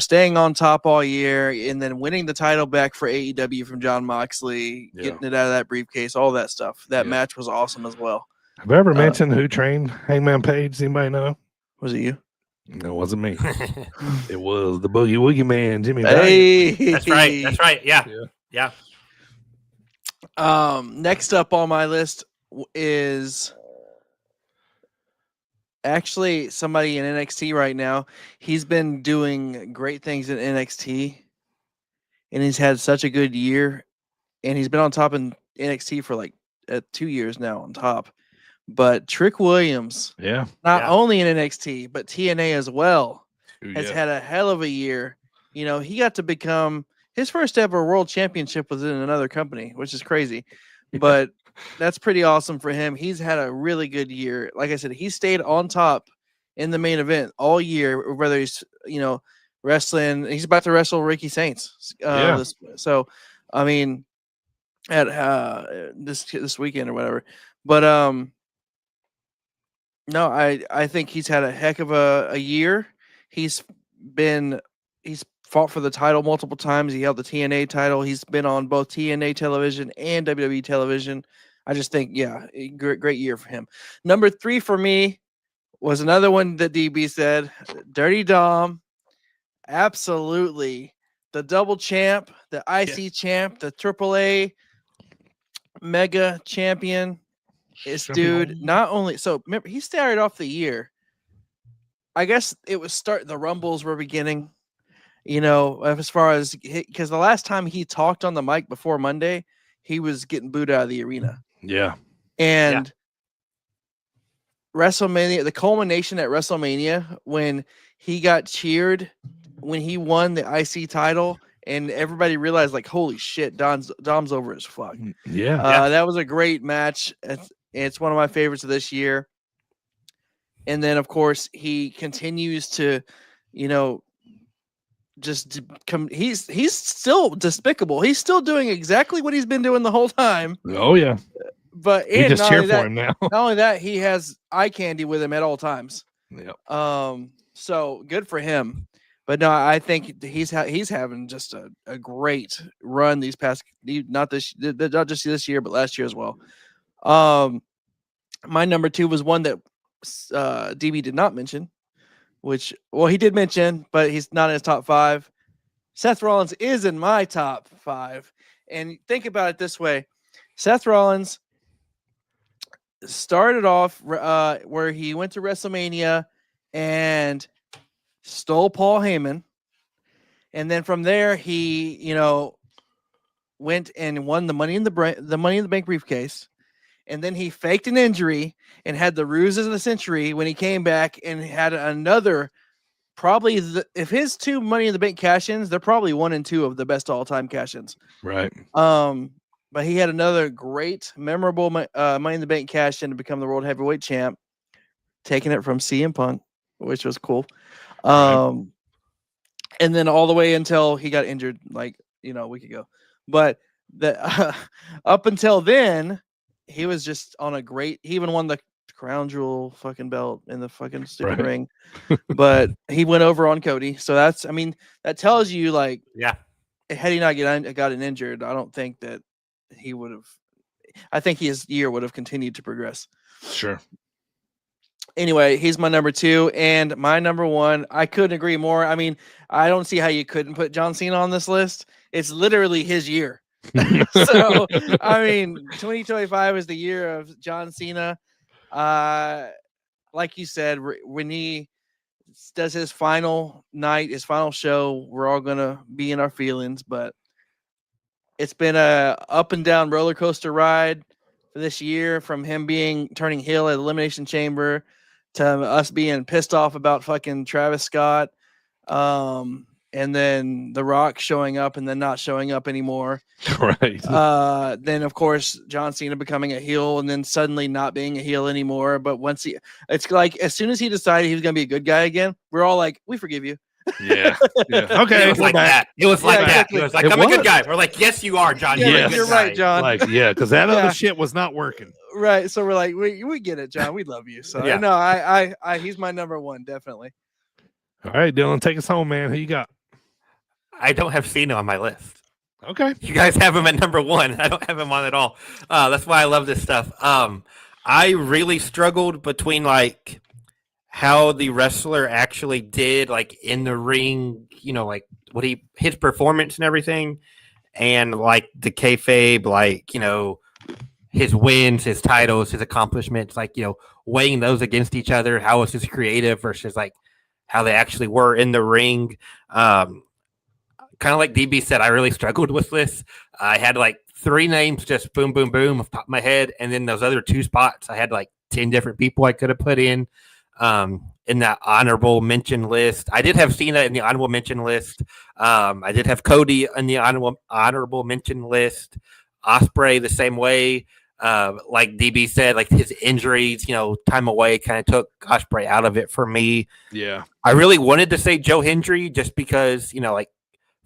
staying on top all year, and then winning the title back for AEW from Jon Moxley, getting it out of that briefcase, all that stuff. That match was awesome as well. Have I ever mentioned who trained Hangman Page? Anybody know? Was it you? No, it wasn't me. It was the Boogie Woogie Man, Jimmy. Hey, That's right. Yeah. Next up on my list is actually somebody in NXT right now. He's been doing great things in NXT, and he's had such a good year, and he's been on top in NXT for like 2 years now on top. But Trick Williams, not only in NXT, but TNA as well, has had a hell of a year. He got to become his first ever world championship was in another company, which is crazy, but that's pretty awesome for him. He's had a really good year. Like I said, he stayed on top in the main event all year, whether he's, wrestling. He's about to wrestle Ricky Saints. So, I mean, at this weekend or whatever. But no, I think he's had a heck of a year. He's fought for the title multiple times. He held the TNA title. He's been on both TNA television and WWE television. I just think, great year for him. Number 3 for me was another one that DB said, Dirty Dom. Absolutely. The double champ, the IC champ, the AAA mega champion. This dude, not only, so remember, he started off the year. I guess it was the Rumbles were beginning. As far as, because the last time he talked on the mic before Monday, he was getting booed out of the arena. Yeah. And WrestleMania, the culmination at WrestleMania, when he got cheered, when he won the IC title, and everybody realized, like, holy shit, Dom's over as fuck. That was a great match. It's one of my favorites of this year. And then, of course, he continues to, he's still despicable. He's still doing exactly what he's been doing the whole time. Oh yeah. But We and just not cheer only for that, him now. not only that, he has eye candy with him at all times. Yep. So good for him. But no, I think he's having just a great run these past, not just this year, but last year as well. My number 2 was one that DB did not mention, which, well, he did mention, but he's not in his top 5. Seth Rollins is in my top 5. And think about it this way. Seth Rollins started off where he went to WrestleMania and stole Paul Heyman. And then from there, he, went and won the Money in the Bank briefcase. And then he faked an injury and had the ruses of the century when he came back and had another, probably if his 2 Money in the Bank cash-ins, they're probably 1 and 2 of the best all-time cash-ins. Right. But he had another great, memorable Money in the Bank cash-in to become the World Heavyweight Champ, taking it from CM Punk, which was cool. Right. And then all the way until he got injured, like, a week ago. But up until then, he was just on a great. He even won the crown jewel fucking belt in the fucking stupid ring. But he went over on Cody. So that tells you, like, Yeah. Had he not gotten injured, I don't think that he would have. I think his year would have continued to progress. Sure. Anyway, he's my number 2, and my number 1. I couldn't agree more. I mean, I don't see how you couldn't put John Cena on this list. It's literally his year. So, 2025 is the year of John Cena. Like you said, when he does his final night, his final show, we're all gonna be in our feelings. But it's been a up and down roller coaster ride for this year, from him turning heel at Elimination Chamber to us being pissed off about fucking Travis Scott. And then The Rock showing up and then not showing up anymore. Right. Then of course John Cena becoming a heel and then suddenly not being a heel anymore. But it's like as soon as he decided he was gonna be a good guy again, we're all like, we forgive you. Yeah. Okay. It was like that. It was like that. Exactly. It was like, I'm a good guy. We're like, yes, you are, John. Yeah, You're, a good you're guy. right, John. Because that other shit was not working. Right. So we're like, we get it, John. We love you. So Yeah. no, I he's my number 1, definitely. All right, Dylan, take us home, man. Who you got? I don't have Cena on my list. Okay. You guys have him at number 1. I don't have him on at all. That's why I love this stuff. I really struggled between like how the wrestler actually did, like in the ring, like what his performance and everything, and like the kayfabe, like his wins, his titles, his accomplishments, like weighing those against each other. How was his creative versus like how they actually were in the ring? Kind of like DB said, I really struggled with this. I had like 3 names, just boom, boom, boom, off the top of my head. And then those other 2 spots, I had like 10 different people I could have put in that honorable mention list. I did have Cena in the honorable mention list. I did have Cody in the honorable mention list. Ospreay the same way. Like DB said, like his injuries, time away kind of took Ospreay out of it for me. Yeah. I really wanted to say Joe Hendry just because, like,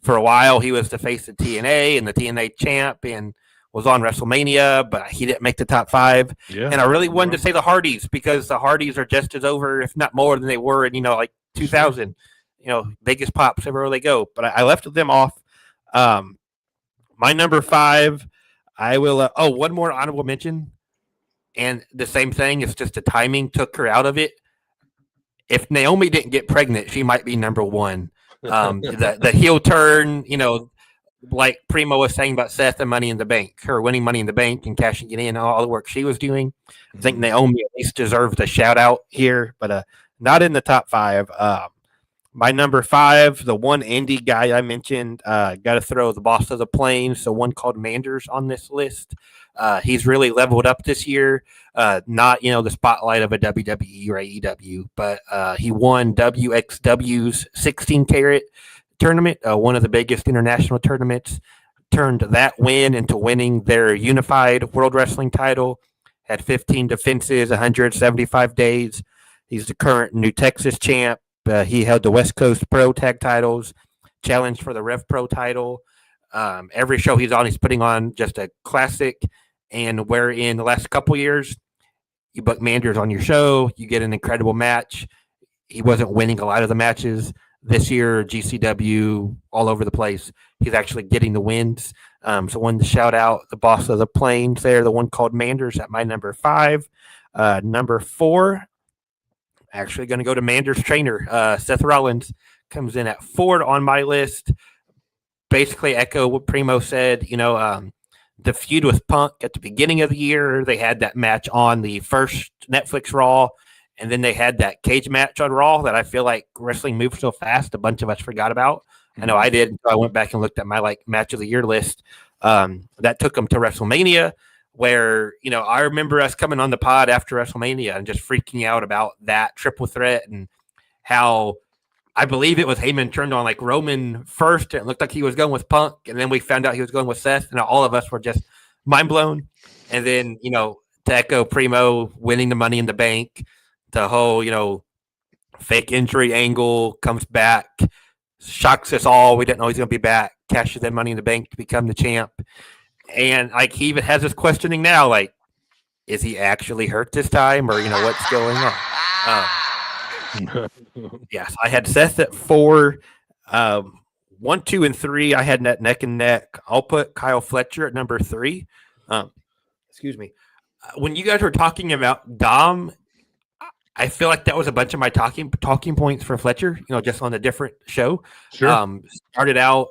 for a while, he was the face of TNA and the TNA champ and was on WrestleMania, but he didn't make the top 5. Yeah. And I really wanted to say the Hardys because the Hardys are just as over, if not more, than they were in, like 2000. Biggest pops everywhere they go. But I left them off. My number 5, I will. One more honorable mention. And the same thing. It's just the timing took her out of it. If Naomi didn't get pregnant, she might be number 1. The heel turn, like Primo was saying about Seth and Money in the Bank, her winning Money in the Bank and cashing it in, all the work she was doing. I think Naomi at least deserves a shout out here, but not in the top 5. My number 5, the one indie guy I mentioned, got to throw the boss of the plains, the one called Manders on this list. He's really leveled up this year. Not, the spotlight of a WWE or AEW, but he won WXW's 16 Carat tournament, one of the biggest international tournaments, turned that win into winning their unified World Wrestling title, had 15 defenses, 175 days. He's the current New Texas champ. He held the West Coast Pro Tag titles, challenged for the Rev Pro title. Every show he's on, he's putting on just a classic. And where in the last couple years, you book Manders on your show, you get an incredible match. He wasn't winning a lot of the matches this year. GCW all over the place. He's actually getting the wins. So I wanted to shout out the boss of the plains there, the one called Manders at my number 5. Number 4, actually going to go to Manders' trainer. Seth Rollins comes in at 4 on my list. Basically echo what Primo said. The feud with Punk at the beginning of the year, they had that match on the first Netflix Raw, and then they had that cage match on Raw that I feel like wrestling moves so fast, a bunch of us forgot about. I know I did. So I went back and looked at my match of the year list. That took them to WrestleMania, where I remember us coming on the pod after WrestleMania and just freaking out about that triple threat and how I believe it was Heyman turned on Roman first. And it looked like he was going with Punk, and then we found out he was going with Seth, and all of us were just mind blown. And then to echo Primo winning the Money in the Bank, the whole fake injury angle comes back, shocks us all. We didn't know he's going to be back. Cashes in Money in the Bank to become the champ, and he even has us questioning now, is he actually hurt this time, or what's going on? Yes, I had Seth at 4. 1, 2, and 3, I had neck and neck. I'll put Kyle Fletcher at number 3. Excuse me. When you guys were talking about Dom, I feel like that was a bunch of my talking points for Fletcher. Just on a different show. Sure. Started out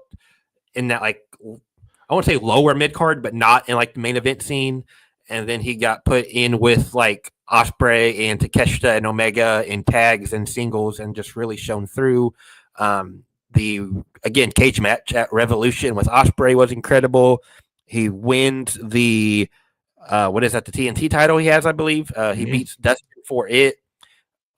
in that I won't say lower mid card, but not in the main event scene. And then he got put in with Ospreay and Takeshita and Omega in tags and singles, and just really shown through. The cage match at Revolution with Ospreay was incredible. He wins the the TNT title he has, I believe. He beats Dustin for it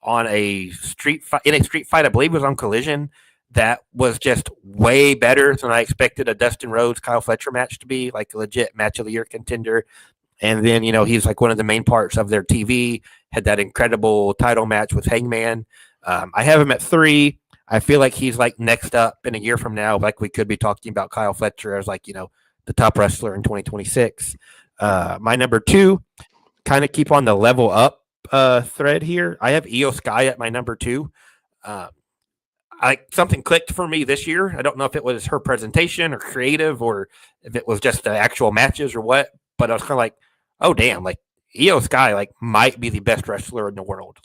on a street fight. In a street fight, I believe it was on Collision. That was just way better than I expected a Dustin Rhodes Kyle Fletcher match to be, a legit match of the year contender. And then, he's one of the main parts of their TV, had that incredible title match with Hangman. I have him at 3. I feel like he's next up in a year from now. We could be talking about Kyle Fletcher as the top wrestler in 2026. My number 2, kind of keep on the level up thread here. I have Io Sky at my number 2. Something clicked for me this year. I don't know if it was her presentation or creative, or if it was just the actual matches or what, but I was kind of oh damn, Io Sky might be the best wrestler in the world.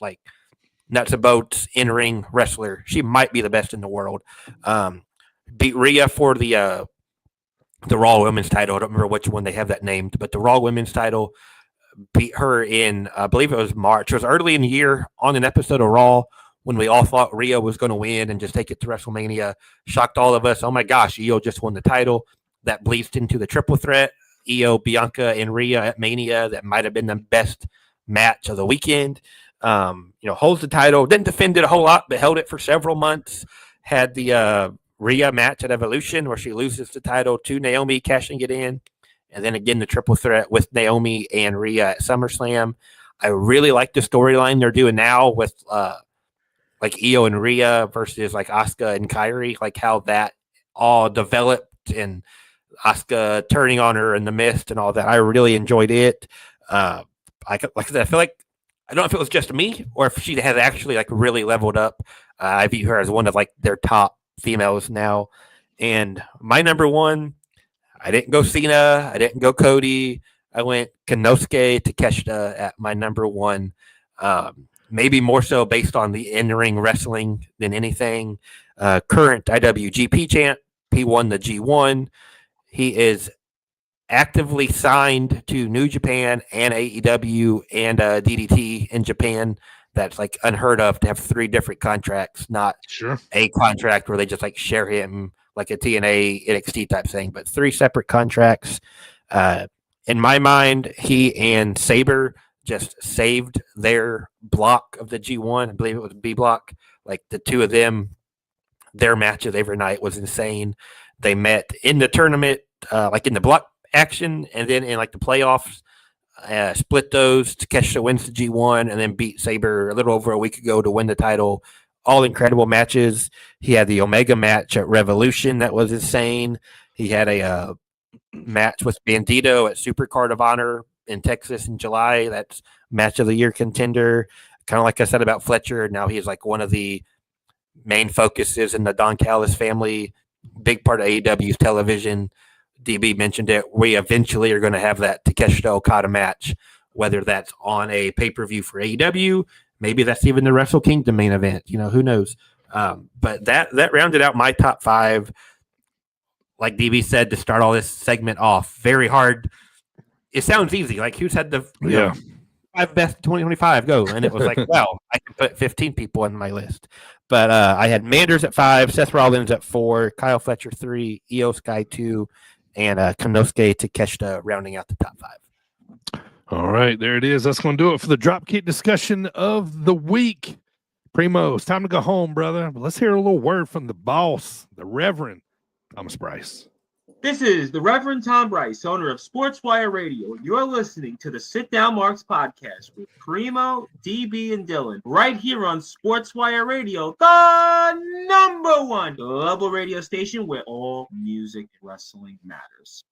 Nuts and bolts in-ring wrestler. She might be the best in the world. Beat Rhea for the Raw Women's title. I don't remember which one they have that named, but the Raw Women's title. Beat her in, I believe it was March. It was early in the year on an episode of Raw when we all thought Rhea was going to win and just take it to WrestleMania. Shocked all of us. Oh my gosh, Io just won the title. That bleeds into the triple threat. Io, Bianca, and Rhea at Mania. That might have been the best match of the weekend. Holds the title. Didn't defend it a whole lot, but held it for several months. Had the Rhea match at Evolution where she loses the title to Naomi, cashing it in. And then again, the triple threat with Naomi and Rhea at SummerSlam. I really like the storyline they're doing now with Io and Rhea versus Asuka and Kairi, how that all developed, and Asuka turning on her in the mist and all that. I really enjoyed it. I said, I feel like, I don't know if it was just me or if she has actually really leveled up. I view her as one of their top females now. And my number 1, I didn't go Cena. I didn't go Cody. I went Konosuke Takeshita at my number 1. Maybe more so based on the in-ring wrestling than anything. Current IWGP champ. He won the G1. He is actively signed to New Japan and AEW and DDT in Japan. That's unheard of to have 3 different contracts, not a contract where they just share him like a TNA NXT type thing, but 3 separate contracts. In my mind, he and Sabre just saved their block of the G1. I believe it was B block. The 2 of them, their matches every night was insane. They met in the tournament, in the block action, and then in the playoffs, split those. Takeshita wins the G1 and then beat Sabre a little over a week ago to win the title all incredible matches. He had the Omega match at Revolution that was insane. He had a match with Bandito at Supercard of Honor in Texas in July. That's match of the year contender. Kind of like I said about Fletcher, now he's like one of the main focuses in the Don Callis family, big part of AEW's television. DB mentioned it. We eventually are going to have that Takeshita Okada match, whether that's on a pay-per-view for AEW, maybe that's even the Wrestle Kingdom main event. Who knows? But that rounded out my top 5. Like DB said, to start all this segment off, very hard. It sounds easy. Like, who's had the 5 best 2025 go? And it was like, wow, I can put 15 people on my list. But I had Manders at 5, Seth Rollins at 4, Kyle Fletcher 3, Io Sky 2, and Konosuke Takeshita rounding out the top 5. All right, there it is. That's going to do it for the Dropkick discussion of the week. Primo, it's time to go home, brother. But let's hear a little word from the boss, the Reverend Thomas Bryce. This is the Reverend Tom Bryce, owner of Sportswire Radio. You're listening to the Sit Down Marks podcast with Primo, DB, and Dylan, right here on Sportswire Radio, the #1 global radio station where all music and wrestling matters.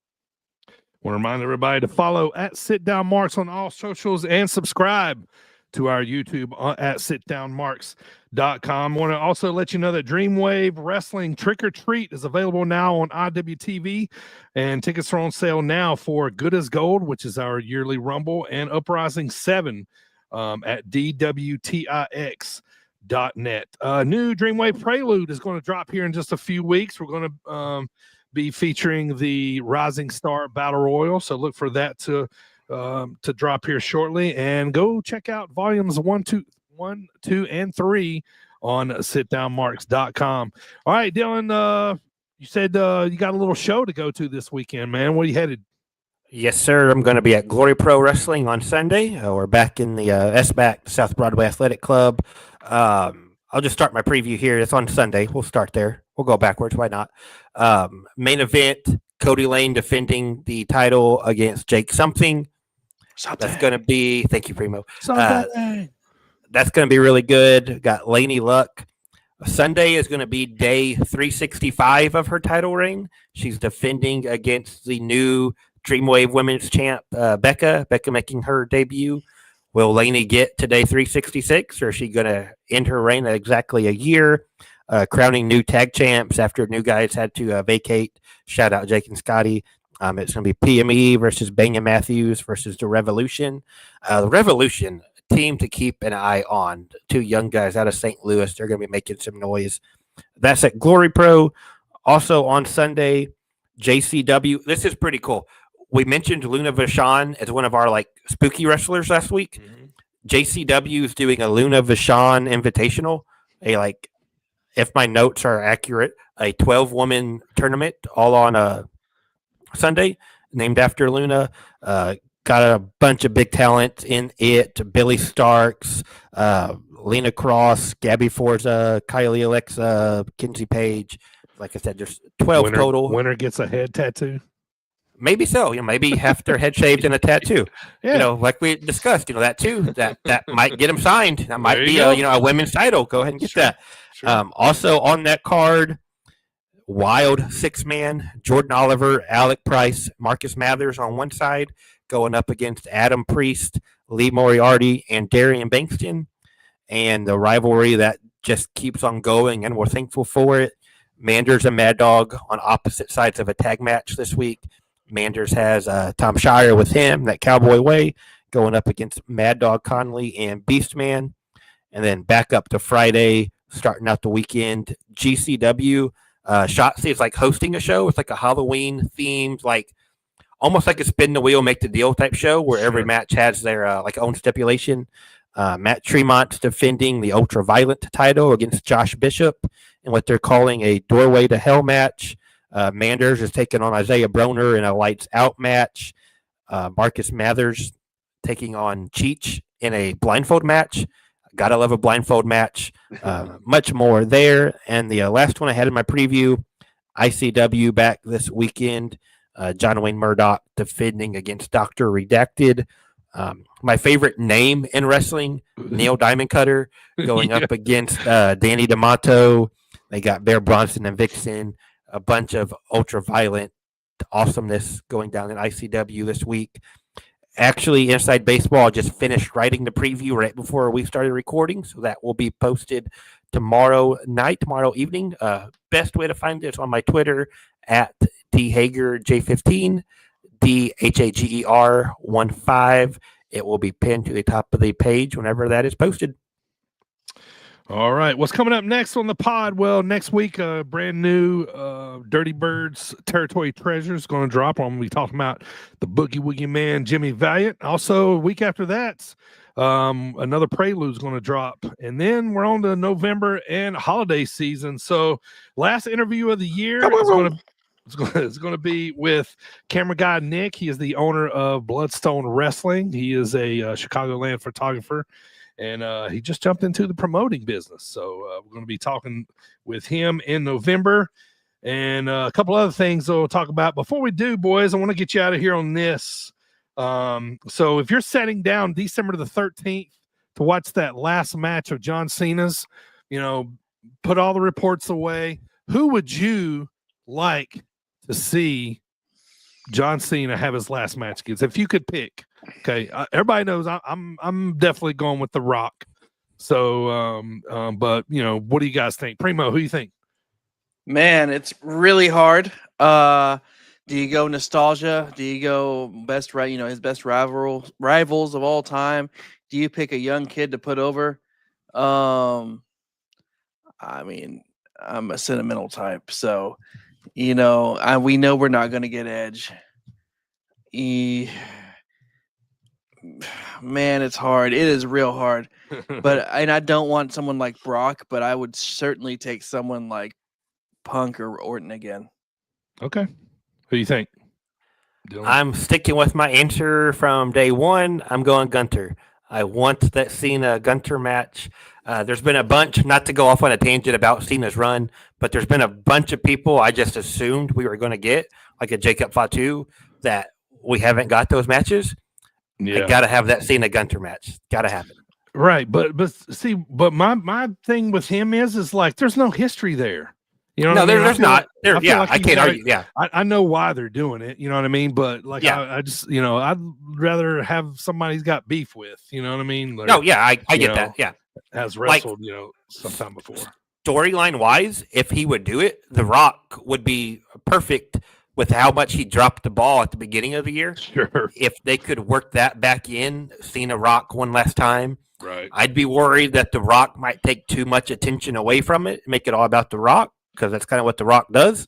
I want to remind everybody to follow at Sit Down Marks on all socials and subscribe to our YouTube at sitdownmarks.com. I want to also let you know that Dreamwave Wrestling Trick or Treat is available now on IWTV, and tickets are on sale now for Good as Gold, which is our yearly Rumble, and Uprising 7 at DWTIX.net. New Dreamwave Prelude is going to drop here in just a few weeks. We're going to be featuring the Rising Star Battle Royal, so look for that to drop here shortly, and go check out volumes 1, 2, and 3 on sitdownmarks.com. All right, Dylan, you said you got a little show to go to this weekend, man. Where are you headed? Yes, sir. I'm going to be at Glory Pro Wrestling on Sunday. We're back in the SBAC, South Broadway Athletic Club. I'll just start my preview here. It's on Sunday. We'll start there. We'll go backwards. Why not? Main event, Cody Lane defending the title against Jake Something. That's going to be, thank you, Primo. That's going to be really good. Got Laney Luck. Sunday is going to be day 365 of her title reign. She's defending against the new Dreamwave Women's Champ, Becca. Becca making her debut. Will Laney get to day 366, or is she going to end her reign at exactly a year? Crowning new tag champs after new guys had to vacate. Shout out Jake and Scotty. It's going to be PME versus Banya Matthews versus the Revolution. The Revolution, team to keep an eye on. 2 young guys out of St. Louis. They're going to be making some noise. That's at Glory Pro. Also on Sunday, JCW. This is pretty cool. We mentioned Luna Vachon as one of our spooky wrestlers last week. Mm-hmm. JCW is doing a Luna Vachon Invitational. If my notes are accurate, a 12-woman tournament all on Sunday, named after Luna. Got a bunch of big talent in it. Billy Starks, Lena Cross, Gabby Forza, Kylie Alexa, Kinsey Page. Like I said, there's 12 total. Winner gets a head tattoo. Maybe so. Maybe half their head shaved and a tattoo. Yeah. Like we discussed. That too. That might get them signed. That might be a women's title. Go ahead and get that. Sure. Also on that card, wild 6-man, Jordan Oliver, Alec Price, Marcus Mathers on one side, going up against Adam Priest, Lee Moriarty, and Darian Bankston. And the rivalry that just keeps on going, and we're thankful for it. Manders and Mad Dog on opposite sides of a tag match this week. Manders has Tom Shire with him, that Cowboy Way, going up against Mad Dog Conley and Beastman. And then back up to Friday, starting out the weekend, GCW. Shotzi is hosting a show. It's a Halloween themed, almost like a spin the wheel, make the deal type show where every match has their own stipulation. Matt Tremont's defending the Ultra Violent title against Josh Bishop in what they're calling a Doorway to Hell match. Manders is taking on Isaiah Broner in a Lights Out match. Marcus Mathers taking on Cheech in a blindfold match. Gotta love a blindfold match. Much more there. And the last one I had in my preview, ICW back this weekend. John Wayne Murdoch defending against Dr. Redacted. My favorite name in wrestling, Neil Diamond Cutter, going up against Danny D'Amato. They got Bear Bronson and Vixen, a bunch of ultra-violent awesomeness going down in ICW this week. Actually, Inside Baseball just finished writing the preview right before we started recording, so that will be posted tomorrow evening. Best way to find it is on my Twitter at DHagerJ15, DHAGER15. It will be pinned to the top of the page whenever that is posted. All right. What's coming up next on the pod? Well, next week, brand new Dirty Birds Territory Treasures is going to drop. I'm going to be talking about the Boogie Woogie Man, Jimmy Valiant. Also, a week after that, another Prelude is going to drop. And then we're on to November and holiday season. So, last interview of the year is going to be with camera guy Nick. He is the owner of Bloodstone Wrestling. He is a Chicagoland photographer. And he just jumped into the promoting business. So we're going to be talking with him in November. And a couple other things we'll talk about. Before we do, boys, I want to get you out of here on this. So if you're setting down December the 13th to watch that last match of John Cena's, put all the reports away. Who would you like to see John Cena have his last match against? If you could pick. Okay, everybody knows I'm definitely going with The Rock. So, but what do you guys think? Primo, who do you think? Man, it's really hard. Do you go nostalgia? Do you go best his best rivals of all time? Do you pick a young kid to put over? I mean, I'm a sentimental type, so we know we're not going to get Edge. Man, it's hard. It is real hard. And I don't want someone like Brock, but I would certainly take someone like Punk or Orton again. Okay. Who do you think? Dylan? I'm sticking with my answer from day one. I'm going Gunter. I want that Cena Gunter match. There's been a bunch, not to go off on a tangent about Cena's run, but there's been a bunch of people I just assumed we were going to get, like a Jacob Fatu, that we haven't got those matches. Yeah. I gotta have that Cena Gunter match. Gotta have it. Right, but my thing with him is like there's no history there. There's not. I can't argue. Yeah, I know why they're doing it. You know what I mean? But I just I'd rather have somebody he's got beef with. You know what I mean? Like, I get that. Yeah, has wrestled sometime before. Storyline wise, if he would do it, The Rock would be perfect. With how much he dropped the ball at the beginning of the year, sure. If they could work that back in, Cena Rock one last time, right? I'd be worried that The Rock might take too much attention away from it, make it all about The Rock, because that's kind of what The Rock does.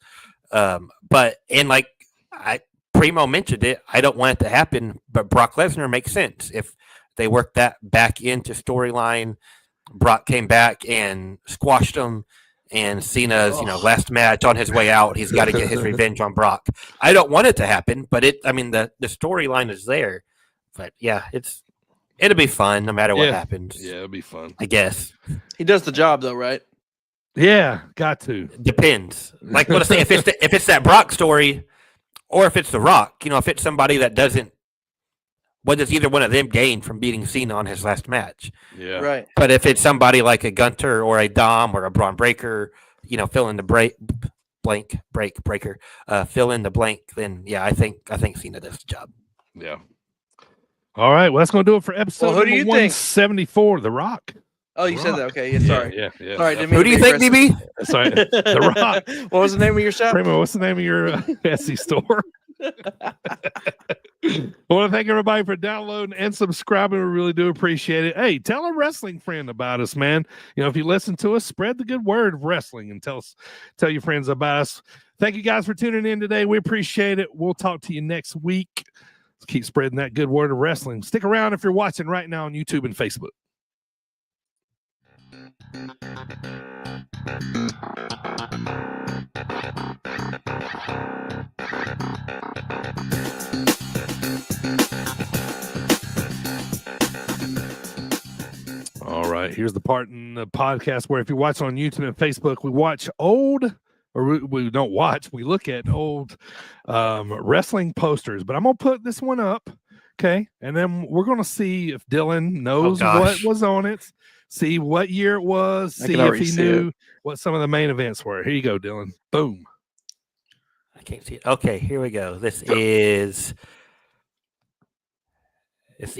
Primo mentioned it, I don't want it to happen, but Brock Lesnar makes sense if they work that back into storyline. Brock came back and squashed him. And Cena's, last match on his way out, he's got to get his revenge on Brock. I don't want it to happen, but the storyline is there. But yeah, it'll be fun no matter what happens. Yeah, it'll be fun. I guess. He does the job though, right? Yeah, got to. Depends. Like what I say, if it's that Brock story, or if it's The Rock, if it's somebody that doesn't. What does either one of them gain from beating Cena on his last match? Yeah. Right. But if it's somebody like a Gunter or a Dom or a Braun Breaker, fill in the fill in the blank, then yeah, I think Cena does the job. Yeah. All right. Well, that's going to do it for episode who do you 174, think? The Rock. Oh, you said that. Okay. Yeah, sorry. Yeah. Sorry, who do you think, DB? Sorry. The Rock. What was the name of your shop? Primo, what's the name of your Etsy store? I want to thank everybody for downloading and subscribing. We really do appreciate it. Hey, tell a wrestling friend about us, man. If you listen to us, spread the good word of wrestling and tell your friends about us. Thank you guys for tuning in today. We appreciate it. We'll talk to you next week. Let's keep spreading that good word of wrestling. Stick around if you're watching right now on YouTube and Facebook. All right, here's the part in the podcast where if you watch on YouTube and Facebook, we watch old, or we don't watch, we look at old wrestling posters. But I'm going to put this one up Okay. And then we're going to see if Dylan knows what gosh. was on it, see what year it was, I see can if already he see knew what some of the main events were. Here you go, Dylan. Boom. I can't see it. Okay, here we go. This Go. is. It's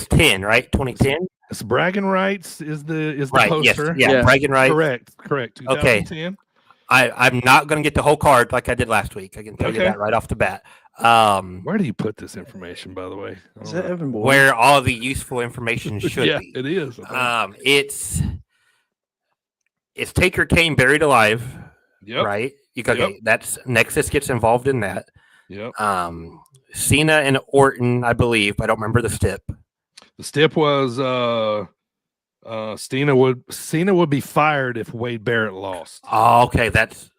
10, right? 2010. It's bragging rights is the Right. Yes. poster. Yeah. Yeah. Bragging rights. Correct. Okay. 2010. I'm not going to get the whole card like I did last week. I can tell you Okay. that right off the bat. Where do you put this information, by the way? I Is don't that know. Evan Bourne? Where all the useful information should Yeah, be. it is. I think. It's Taker Kane buried alive, Yep. right? That's Nexus gets involved in that. Yep. Cena and Orton, I believe. I don't remember the stip. The stip was Cena would be fired if Wade Barrett lost. Oh, okay, that's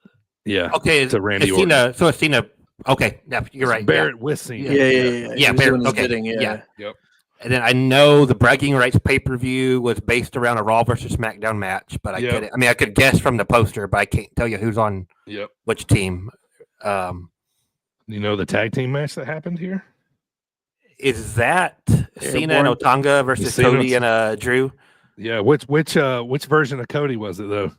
Yeah. okay. To Randy it's Orton. Cena, so it's Cena. Okay, yeah, you're right. Barrett with Cena. Yeah. Yeah, He was Barrett, doing his okay, bidding, yeah. Yep. And then I know the bragging rights pay-per-view was based around a Raw versus SmackDown match, but I could guess from the poster, but I can't tell you who's on which team. You know the tag team match that happened here? Is that Cena and Otanga versus Cody and Drew? Yeah, which version of Cody was it though?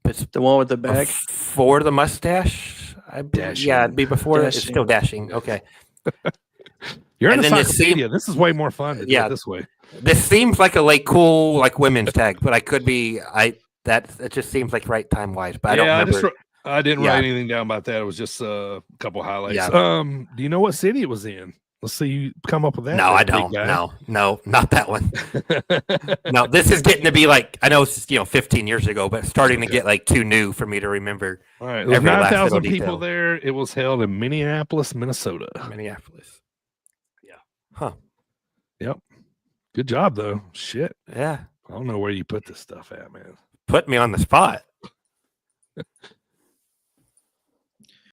It's The one with the bag. for the mustache. Dashing. Yeah, it'd be before. It's Dashing. still dashing. Okay. You're in And the then this encyclopedia. This is way more fun to do Yeah. it this way. This seems like a cool women's tag, but I could be. It just seems like right time wise, but I don't remember. I didn't Yeah. write anything down about that. It was just a couple highlights. Yeah. Do you know what city it was in? Let's see you come up with that. No, I big don't. guy. No, not that one. No, this is getting to be I know it's 15 years ago, but it's starting to get too new for me to remember. All right. There's every last 9,000 little people detail. there. It was held in Minneapolis, Minnesota. Minneapolis. Yeah. Huh. Yep. Good job though. Shit. Yeah. I don't know where you put this stuff at, man. Put me on the spot.